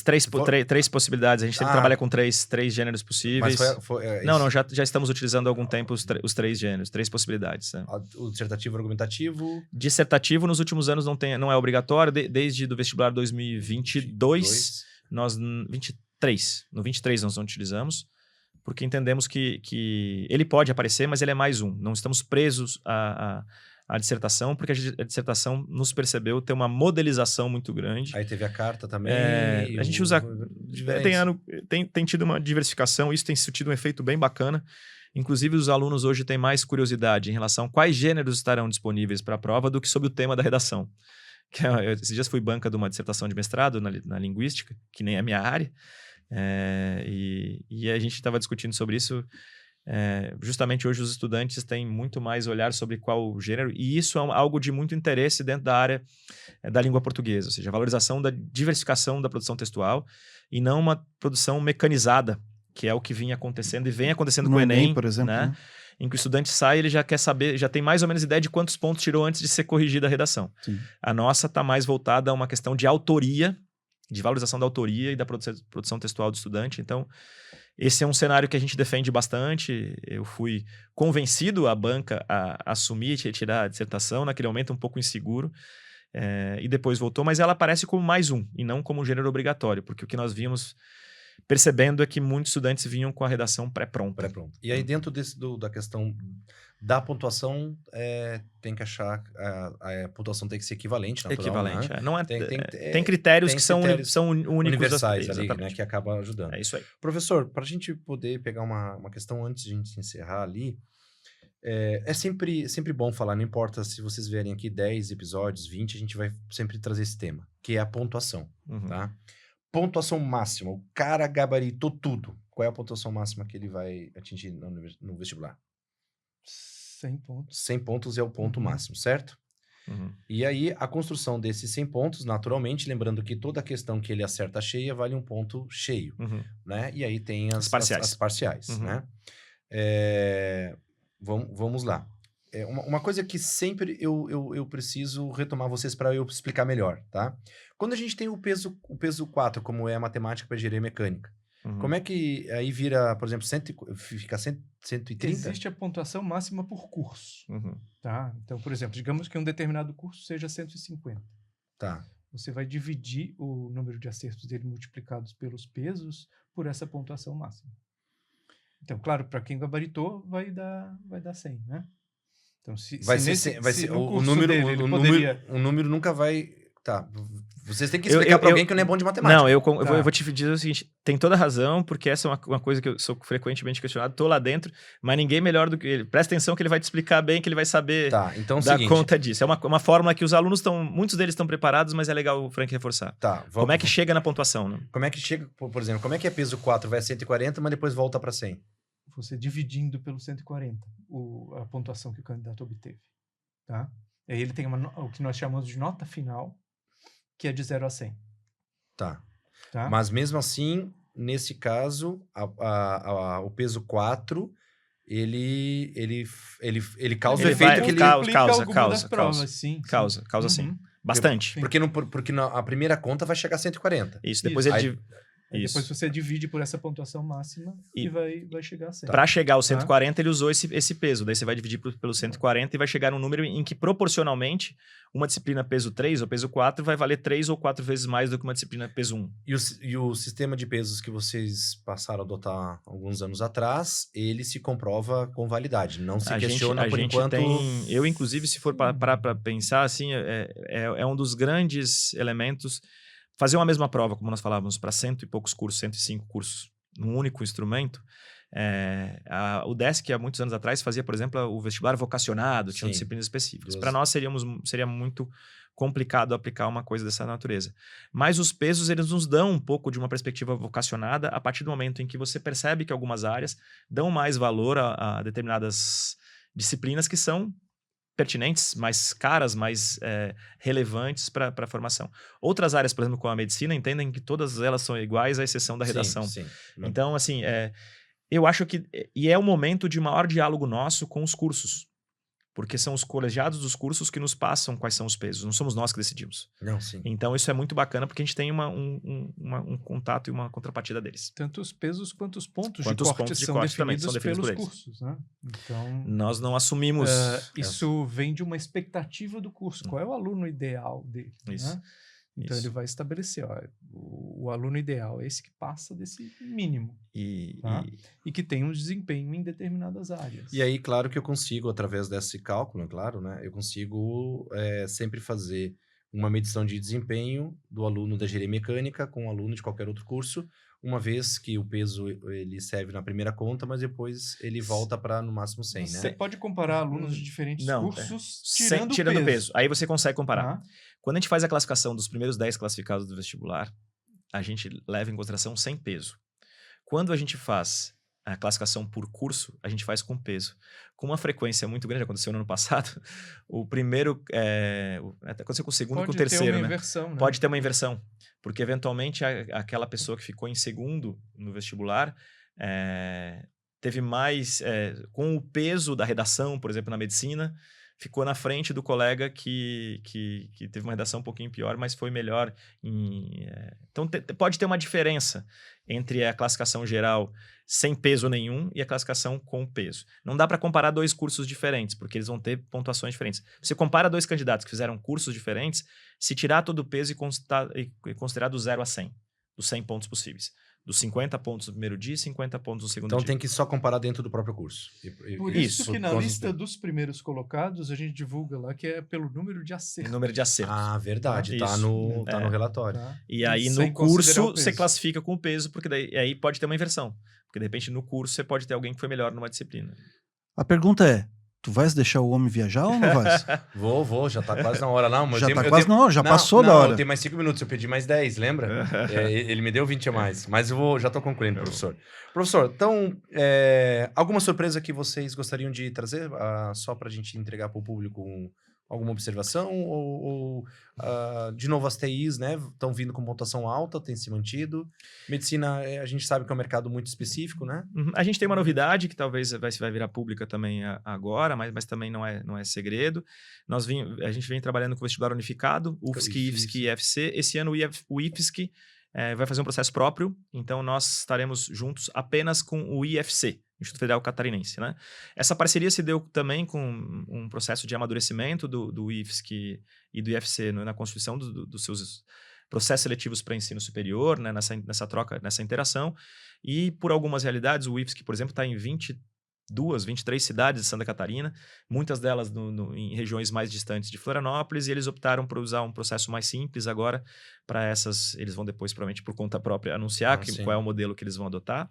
possibilidades. A gente sempre trabalha com três gêneros possíveis. Mas não, já estamos utilizando há algum tempo os 3 gêneros, 3 possibilidades. Né? O dissertativo argumentativo? Dissertativo, nos últimos anos, não é obrigatório. Desde do vestibular 2022, nós... 23. No 23 nós não utilizamos, porque entendemos que ele pode aparecer, mas ele é mais um. Não estamos presos a dissertação, porque a dissertação nos percebeu ter uma modelização muito grande. Aí teve a carta também. A gente usa... Tem tido uma diversificação, isso tem tido um efeito bem bacana. Inclusive, os alunos hoje têm mais curiosidade em relação a quais gêneros estarão disponíveis para a prova do que sobre o tema da redação. Esses dias fui banca de uma dissertação de mestrado na linguística, que nem é a minha área, e a gente estava discutindo sobre isso. Justamente hoje os estudantes têm muito mais olhar sobre qual gênero, e isso é algo de muito interesse dentro da área da língua portuguesa, ou seja, a valorização da diversificação da produção textual e não uma produção mecanizada, que é o que vinha acontecendo e vem acontecendo com o Enem, por exemplo, né? Em que o estudante sai, ele já quer saber, já tem mais ou menos ideia de quantos pontos tirou antes de ser corrigida a redação. Sim. A nossa está mais voltada a uma questão de autoria, de valorização da autoria e da produção textual do estudante. Então, esse é um cenário que a gente defende bastante. Eu fui convencido a banca a assumir e retirar a dissertação, naquele momento um pouco inseguro, e depois voltou, mas ela aparece como mais um, e não como um gênero obrigatório, porque o que nós vimos percebendo é que muitos estudantes vinham com a redação pré-pronta. E aí, dentro da questão da pontuação, tem que achar a pontuação tem que ser equivalente, natural, equivalente, né? Não tem critérios que são únicos, universais ali, né, que acaba ajudando. É isso aí. Professor, para a gente poder pegar uma questão antes de a gente encerrar ali, é sempre bom falar, não importa se vocês verem aqui 10 episódios, 20, a gente vai sempre trazer esse tema, que é a pontuação, tá? Pontuação máxima, o cara gabaritou tudo. Qual é a pontuação máxima que ele vai atingir no vestibular? 100 pontos. 100 pontos é o ponto máximo, certo? E aí, a construção desses 100 pontos, naturalmente, lembrando que toda questão que ele acerta cheia vale um ponto cheio, né? E aí tem as parciais, né? Vamos lá. Uma coisa que sempre eu preciso retomar vocês para eu explicar melhor, tá? Quando a gente tem o peso 4, como é a matemática para engenharia mecânica, como é que aí vira, por exemplo, fica 130? Existe a pontuação máxima por curso, tá? Então, por exemplo, digamos que um determinado curso seja 150. Tá. Você vai dividir o número de acertos dele multiplicados pelos pesos por essa pontuação máxima. Então, claro, para quem gabaritou, vai dar 100, né? Então, o número nunca vai Tá. Vocês têm que explicar para alguém que não é bom de matemática. Não, eu vou te dizer o seguinte, tem toda a razão, porque essa é uma coisa que eu sou frequentemente questionado, tô lá dentro, mas ninguém melhor do que ele. Presta atenção que ele vai te explicar bem, que ele vai saber dar conta disso. É uma fórmula que os alunos muitos deles estão preparados, mas é legal o Frank reforçar. Tá. Como é que chega na pontuação, né? Como é que chega, por exemplo, como é que é peso 4 vai a 140, mas depois volta para 100? Você dividindo pelo 140 a pontuação que o candidato obteve, tá? E aí ele tem o que nós chamamos de nota final, que é de 0 a 100. Tá. Mas mesmo assim, nesse caso, o peso 4, ele causa o efeito que ele... Causa sim. Bastante. Porque a primeira conta vai chegar a 140. Isso, depois depois você divide por essa pontuação máxima e vai chegar a 100. Para chegar ao 140, ele usou esse peso. Daí você vai dividir pelo 140 e vai chegar num número em que, proporcionalmente, uma disciplina peso 3 ou peso 4 vai valer 3 ou 4 vezes mais do que uma disciplina peso 1. E o sistema de pesos que vocês passaram a adotar alguns anos atrás, ele se comprova com validade. Não se questiona por enquanto... Eu, inclusive, se for para pensar, assim, é um dos grandes elementos... Fazer uma mesma prova, como nós falávamos, para 100 e poucos cursos, 105 cursos, num único instrumento. O DESC, há muitos anos atrás, fazia, por exemplo, o vestibular vocacionado, tinha disciplinas específicas. Para nós, seria muito complicado aplicar uma coisa dessa natureza. Mas os pesos, eles nos dão um pouco de uma perspectiva vocacionada a partir do momento em que você percebe que algumas áreas dão mais valor a determinadas disciplinas que são pertinentes, mais caras, mais relevantes para a formação. Outras áreas, por exemplo, como a medicina, entendem que todas elas são iguais, à exceção da redação. Sim. Então, assim, eu acho que... E é o momento de maior diálogo nosso com os cursos. Porque são os colegiados dos cursos que nos passam quais são os pesos. Não somos nós que decidimos. Não, sim. Então, isso é muito bacana, porque a gente tem um contato e uma contrapartida deles. Tanto os pesos quanto os pontos de corte são definidos pelos cursos, né? Então, nós não assumimos... isso vem de uma expectativa do curso. Qual é o aluno ideal dele? Isso. Né? Então, ele vai estabelecer, o aluno ideal é esse que passa desse mínimo. E que tem um desempenho em determinadas áreas. E aí, claro que eu consigo, através desse cálculo, claro, né? Eu consigo sempre fazer uma medição de desempenho do aluno da engenharia mecânica com o aluno de qualquer outro curso, uma vez que o peso ele serve na primeira conta, mas depois ele volta para no máximo 100, né? Você pode comparar alunos de diferentes cursos tirando o peso. Aí você consegue comparar. Quando a gente faz a classificação dos primeiros 10 classificados do vestibular, a gente leva em consideração sem peso. Quando a gente faz a classificação por curso, a gente faz com peso. Com uma frequência muito grande, aconteceu no ano passado, o primeiro... aconteceu com o segundo e com o terceiro, né? Pode ter uma inversão. Porque, eventualmente, aquela pessoa que ficou em segundo no vestibular teve mais... com o peso da redação, por exemplo, na medicina, ficou na frente do colega que teve uma redação um pouquinho pior, mas foi melhor. Então, pode ter uma diferença entre a classificação geral sem peso nenhum e a classificação com peso. Não dá para comparar dois cursos diferentes, porque eles vão ter pontuações diferentes. Você compara dois candidatos que fizeram cursos diferentes, se tirar todo o peso e considerar do 0 a 100, dos 100 pontos possíveis. Dos 50 pontos no primeiro dia e 50 pontos no segundo dia. Então tem que só comparar dentro do próprio curso. Por isso que na lista dos primeiros colocados, a gente divulga lá que é pelo número de acertos. Número de acertos. Ah, verdade. Tá no relatório. E aí no curso você classifica com o peso, porque aí pode ter uma inversão. Porque de repente no curso você pode ter alguém que foi melhor numa disciplina. A pergunta é, tu vais deixar o homem viajar ou não vais? Vou, já tá quase na hora. Não, mas já passou da hora. Eu tenho mais 5 minutos, eu pedi mais 10, lembra? Ele me deu 20 a mais, mas já tô concluindo, professor. Professor, então, alguma surpresa que vocês gostariam de trazer, só pra gente entregar pro público alguma observação? Ou de novo, as TIs, né, estão vindo com pontuação alta, tem se mantido. Medicina, a gente sabe que é um mercado muito específico, né? A gente tem uma novidade que talvez vai virar pública também agora, mas também não é segredo. A gente vem trabalhando com o vestibular unificado, UFSC, IFSC e IFC. Esse ano o IFSC vai fazer um processo próprio, então nós estaremos juntos apenas com o IFC, Instituto Federal Catarinense, né? Essa parceria se deu também com um processo de amadurecimento do IFSC e do IFC na constituição dos seus processos seletivos para ensino superior, né? Nessa troca, nessa interação. E por algumas realidades, o IFSC, por exemplo, está em 23 cidades de Santa Catarina, muitas delas em regiões mais distantes de Florianópolis, e eles optaram por usar um processo mais simples agora para essas. Eles vão depois, provavelmente, por conta própria, anunciar qual é o modelo que eles vão adotar.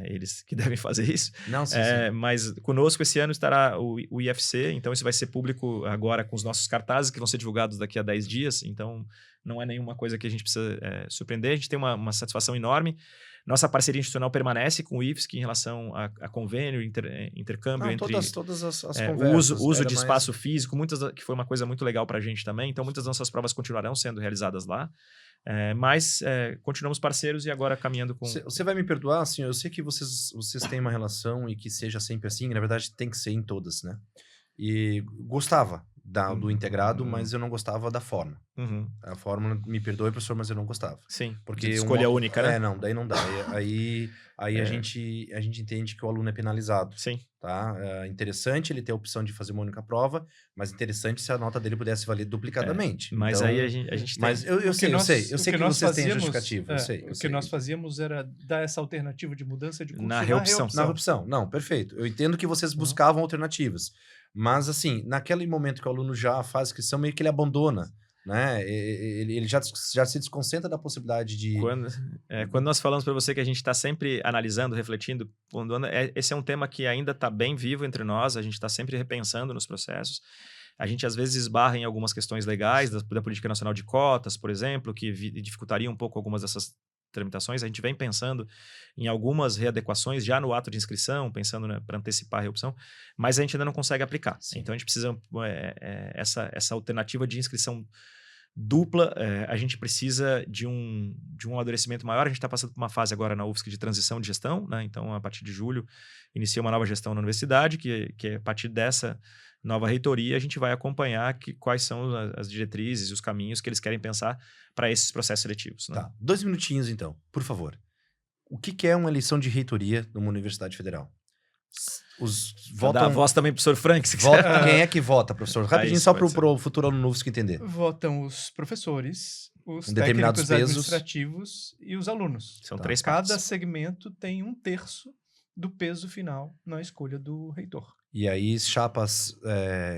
Eles que devem fazer isso. Não, sim. Mas conosco esse ano estará o IFC, então isso vai ser público agora com os nossos cartazes, que vão ser divulgados daqui a 10 dias, então não é nenhuma coisa que a gente precisa surpreender, a gente tem uma satisfação enorme. Nossa parceria institucional permanece com o IFSC em relação a convênio, intercâmbio entre todas as conversas. Uso de espaço físico, que foi uma coisa muito legal para a gente também. Então, muitas das nossas provas continuarão sendo realizadas lá. Mas continuamos parceiros e agora caminhando com... Você vai me perdoar, assim, eu sei que vocês têm uma relação e que seja sempre assim, na verdade tem que ser em todas, né? E gostava do integrado, mas eu não gostava da forma. A forma, me perdoe, professor, mas eu não gostava. Sim, porque escolha única, né? Não, daí não dá. Aí a gente entende que o aluno é penalizado. Sim. Tá? É interessante ele ter a opção de fazer uma única prova, mas interessante se a nota dele pudesse valer duplicadamente. Mas então, aí a gente tem... Mas eu sei que vocês têm justificativa. O que nós fazíamos era dar essa alternativa de mudança de curso na reopção. Na reopção. Não, perfeito. Eu entendo que vocês buscavam alternativas. Mas, assim, naquele momento que o aluno já faz inscrição, meio que ele abandona, né? Ele já se desconcentra da possibilidade de... Quando nós falamos para você que a gente está sempre analisando, refletindo, pontuando, esse é um tema que ainda está bem vivo entre nós, a gente está sempre repensando nos processos. A gente, às vezes, esbarra em algumas questões legais da Política Nacional de Cotas, por exemplo, que dificultaria um pouco algumas dessas tramitações. A gente vem pensando em algumas readequações já no ato de inscrição, pensando para antecipar a reopção, mas a gente ainda não consegue aplicar. Sim. Então, a gente precisa essa alternativa de inscrição dupla, a gente precisa de um amadurecimento maior. A gente está passando por uma fase agora na UFSC de transição de gestão, né? Então, a partir de julho, inicia uma nova gestão na universidade, que a partir dessa nova reitoria, a gente vai acompanhar quais são as diretrizes e os caminhos que eles querem pensar para esses processos seletivos. Né? Tá, 2 minutinhos então, por favor. O que é uma eleição de reitoria numa universidade federal? Dá a voz também, professor Frank, se quiser. Quem é que vota, professor? Rapidinho, só para o futuro aluno novo entender. Votam os professores, os técnicos administrativos e os alunos. São 3 partes. Cada segmento tem 1/3 do peso final na escolha do reitor. E aí, chapas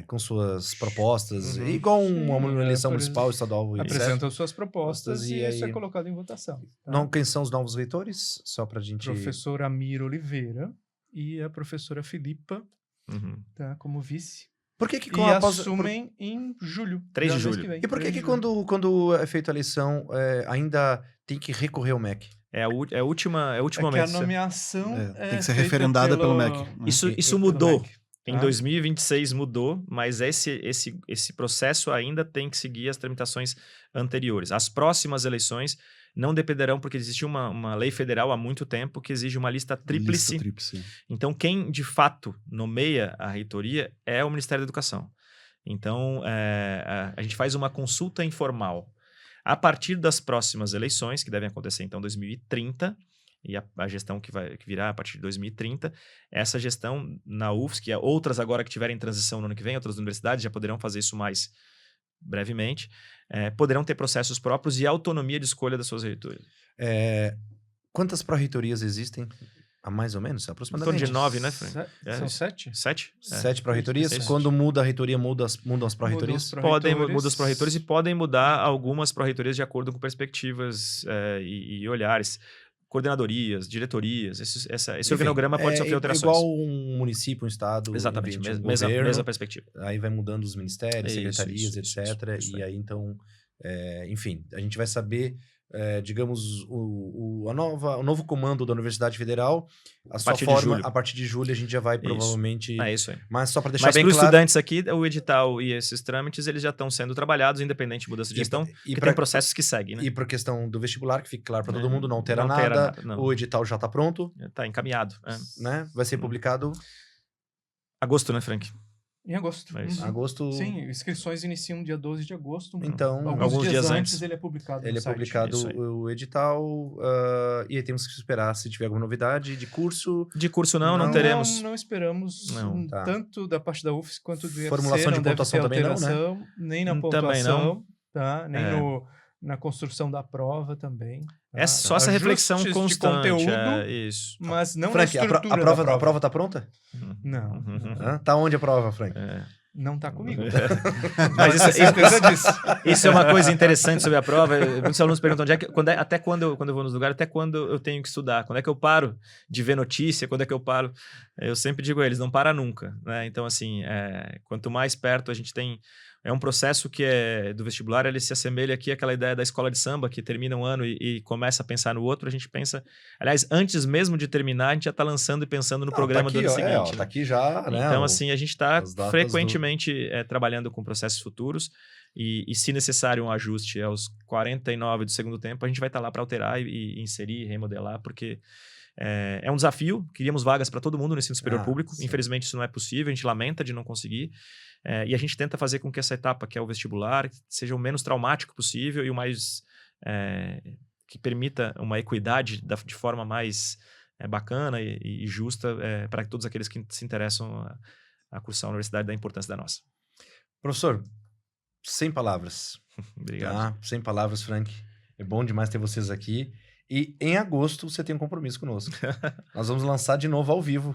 com suas propostas, igual uma eleição municipal, estadual, apresentam suas propostas e isso é colocado em votação. Tá? Não, quem são os novos reitores? Só pra gente... Professor Amir Oliveira e a professora Filipa, tá, como vice. Por que assumem em julho. 3 de julho. E por que quando é feita a eleição ainda tem que recorrer ao MEC? É a última momento. Que a nomeação tem que ser referendada pelo MEC. Isso mudou. Em 2026 mudou, mas esse processo ainda tem que seguir as tramitações anteriores. As próximas eleições não dependerão, porque existe uma lei federal há muito tempo que exige uma lista tríplice. Então, quem de fato nomeia a reitoria é o Ministério da Educação. Então, a gente faz uma consulta informal. A partir das próximas eleições, que devem acontecer então em 2030, e a gestão que virá a partir de 2030, essa gestão na UFSC, e outras agora que tiverem transição no ano que vem, outras universidades já poderão fazer isso mais brevemente, poderão ter processos próprios e autonomia de escolha das suas reitorias. Quantas pró-reitorias existem? A mais ou menos? Aproximadamente? Em torno de 9, né, Frank? São 7? 7? 7 pró-reitorias? Quando muda a reitoria, mudam as pró-reitorias? Mudam os pró-reitores e podem mudar algumas pró-reitorias de acordo com perspectivas e olhares. Coordenadorias, diretorias, esse organograma pode sofrer alterações. Igual um município, um estado. Exatamente, mesma perspectiva. Aí vai mudando os ministérios, secretarias, etc. E aí, então, enfim, a gente vai saber, digamos, o novo comando da Universidade Federal, a partir de julho a gente já vai provavelmente... É isso aí. Mas só para deixar bem claro... Mas para os estudantes aqui, o edital e esses trâmites, eles já estão sendo trabalhados, independente de mudança de gestão, porque tem processos que seguem, né? E para a questão do vestibular, que fique claro para todo mundo, não altera nada, o edital já está pronto. Está encaminhado. Né? Vai ser publicado... Agosto, né, Frank? Em agosto. Agosto. Sim, inscrições iniciam dia 12 de agosto. Então, alguns dias antes ele é publicado. Ele é publicado o edital e aí temos que esperar se tiver alguma novidade de curso. De curso não teremos. Não esperamos tanto da parte da UFSC quanto do IFC. Formulação de pontuação também não, né? Nem na pontuação, tá? Nem na construção da prova também. É só essa reflexão constante. De conteúdo, isso. Mas não Frank, a estrutura a prova tá pronta? Não. Tá onde a prova, Frank? Não tá comigo. Mas isso é uma coisa interessante sobre a prova. Muitos alunos perguntam até quando eu vou nos lugares, até quando eu tenho que estudar, quando é que eu paro de ver notícia, quando é que eu paro. Eu sempre digo a eles, não para nunca, né? Então, assim, quanto mais perto a gente tem... É um processo que do vestibular, ele se assemelha aqui àquela ideia da escola de samba, que termina um ano e começa a pensar no outro. A gente pensa... Aliás, antes mesmo de terminar, a gente já está lançando e pensando no programa do ano seguinte. Tá aqui já, né? Então, assim, a gente está frequentemente trabalhando com processos futuros e, se necessário, um ajuste aos 49 do segundo tempo, a gente vai estar lá para alterar e inserir, remodelar, porque... É um desafio, queríamos vagas para todo mundo no ensino superior público, sim. Infelizmente isso não é possível, a gente lamenta de não conseguir, e a gente tenta fazer com que essa etapa, que é o vestibular, seja o menos traumático possível e o mais que permita uma equidade de forma mais bacana e justa para todos aqueles que se interessam a cursar a universidade, da importância da nossa. Professor, sem palavras. Obrigado. Sem palavras, Frank. É bom demais ter vocês aqui. E em agosto você tem um compromisso conosco. Nós vamos lançar de novo ao vivo.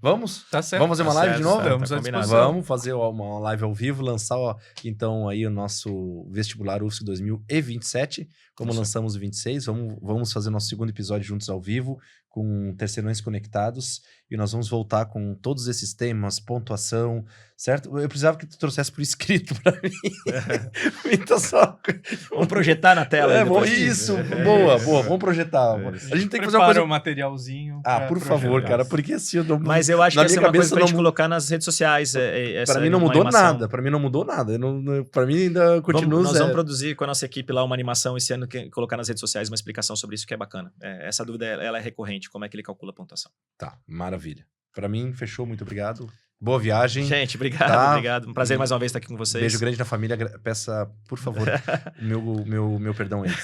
Vamos? Tá certo. Vamos fazer uma live de novo? Vamos à disposição. Vamos fazer uma live ao vivo, lançar então aí o nosso vestibular UFSC 2027, como lançamos o 26. Vamos fazer nosso segundo episódio juntos ao vivo, com terceirões conectados, e nós vamos voltar com todos esses temas, pontuação, certo? Eu precisava que tu trouxesse por escrito para mim. Então só... Vamos projetar na tela. Isso, boa, vamos projetar. A gente tem que fazer uma coisa... um materialzinho. Por favor, cara, porque assim... Mas eu acho que essa é uma coisa pra gente colocar nas redes sociais. Para mim não mudou nada, para mim ainda continua Nós vamos produzir com a nossa equipe lá uma animação esse ano, colocar nas redes sociais uma explicação sobre isso, que é bacana. Essa dúvida, ela é recorrente, como é que ele calcula a pontuação. Tá, maravilha. Para mim, fechou, muito obrigado. Boa viagem. Gente, obrigado, obrigado. Um prazer mais uma vez estar aqui com vocês. Beijo grande na família. Peça, por favor, meu perdão a eles.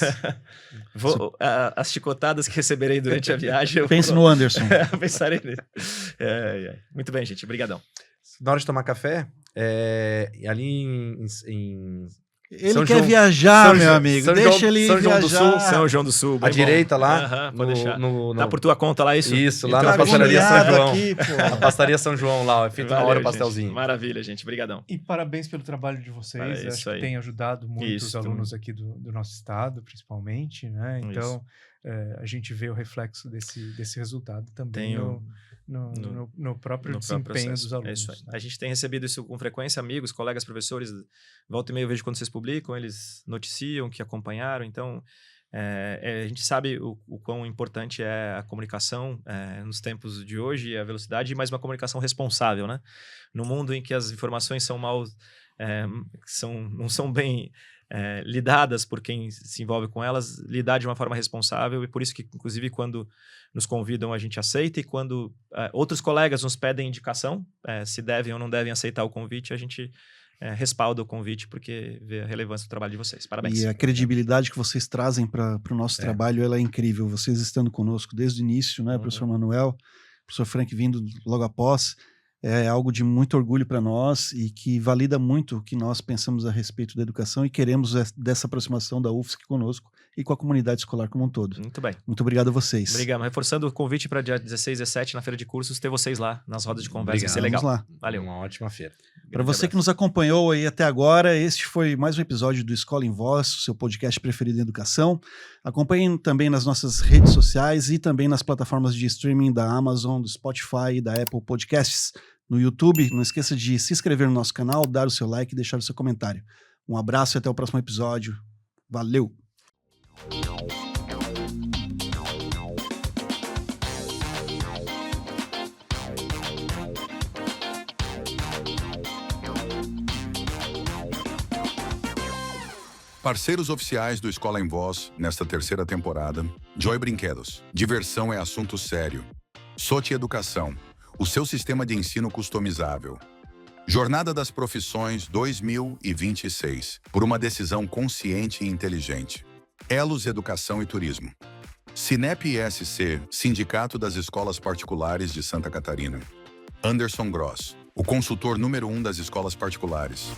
As chicotadas que receberei durante a viagem... Pense no Anderson. Pensarei nele. Muito bem, gente. Obrigadão. Na hora de tomar café, ali em Ele quer viajar, meu amigo. Deixa ele viajar. São João do Sul. À direita lá. Pode deixar. Tá por tua conta lá, isso? Isso, lá na pastelaria São João. A pastelaria São João lá. É feito na hora o pastelzinho. Gente. Maravilha, gente. Obrigadão. E parabéns pelo trabalho de vocês. Acho que tem ajudado muito os alunos aqui do nosso estado, principalmente, né? Então, a gente vê o reflexo desse resultado também no próprio desempenho dos alunos. É isso aí. A gente tem recebido isso com frequência, amigos, colegas, professores. Volta e meia eu vejo quando vocês publicam, eles noticiam que acompanharam. Então, a gente sabe o quão importante é a comunicação nos tempos de hoje, e a velocidade, mas uma comunicação responsável, né? No mundo em que as informações são não são bem lidadas por quem se envolve com elas, lidar de uma forma responsável, e por isso que, inclusive, quando nos convidam, a gente aceita, e quando outros colegas nos pedem indicação, se devem ou não devem aceitar o convite, a gente respalda o convite, porque vê a relevância do trabalho de vocês. Parabéns. E a credibilidade que vocês trazem para o nosso trabalho, ela é incrível. Vocês estando conosco desde o início, né, professor Manuel, professor Frank vindo logo após, é algo de muito orgulho para nós e que valida muito o que nós pensamos a respeito da educação e queremos dessa aproximação da UFSC conosco e com a comunidade escolar como um todo. Muito bem. Muito obrigado a vocês. Obrigado. Reforçando o convite para dia 16 e 17 na Feira de Cursos, ter vocês lá nas rodas de conversa. Vai ser legal. Vamos lá. Valeu. Uma ótima feira. Para você que nos acompanhou aí até agora, este foi mais um episódio do Escola em Voz, seu podcast preferido em educação. Acompanhem também nas nossas redes sociais e também nas plataformas de streaming da Amazon, do Spotify e da Apple Podcasts. No YouTube, não esqueça de se inscrever no nosso canal, dar o seu like e deixar o seu comentário. Um abraço e até o próximo episódio. Valeu! Parceiros oficiais do Escola em Voz, nesta terceira temporada: Joy Brinquedos. Diversão é assunto sério. Sote Educação. O seu sistema de ensino customizável. Jornada das Profissões 2026. Por uma decisão consciente e inteligente. Elos Educação e Turismo. Cinep ISC, Sindicato das Escolas Particulares de Santa Catarina. Anderson Gross, o consultor número 1 das escolas particulares.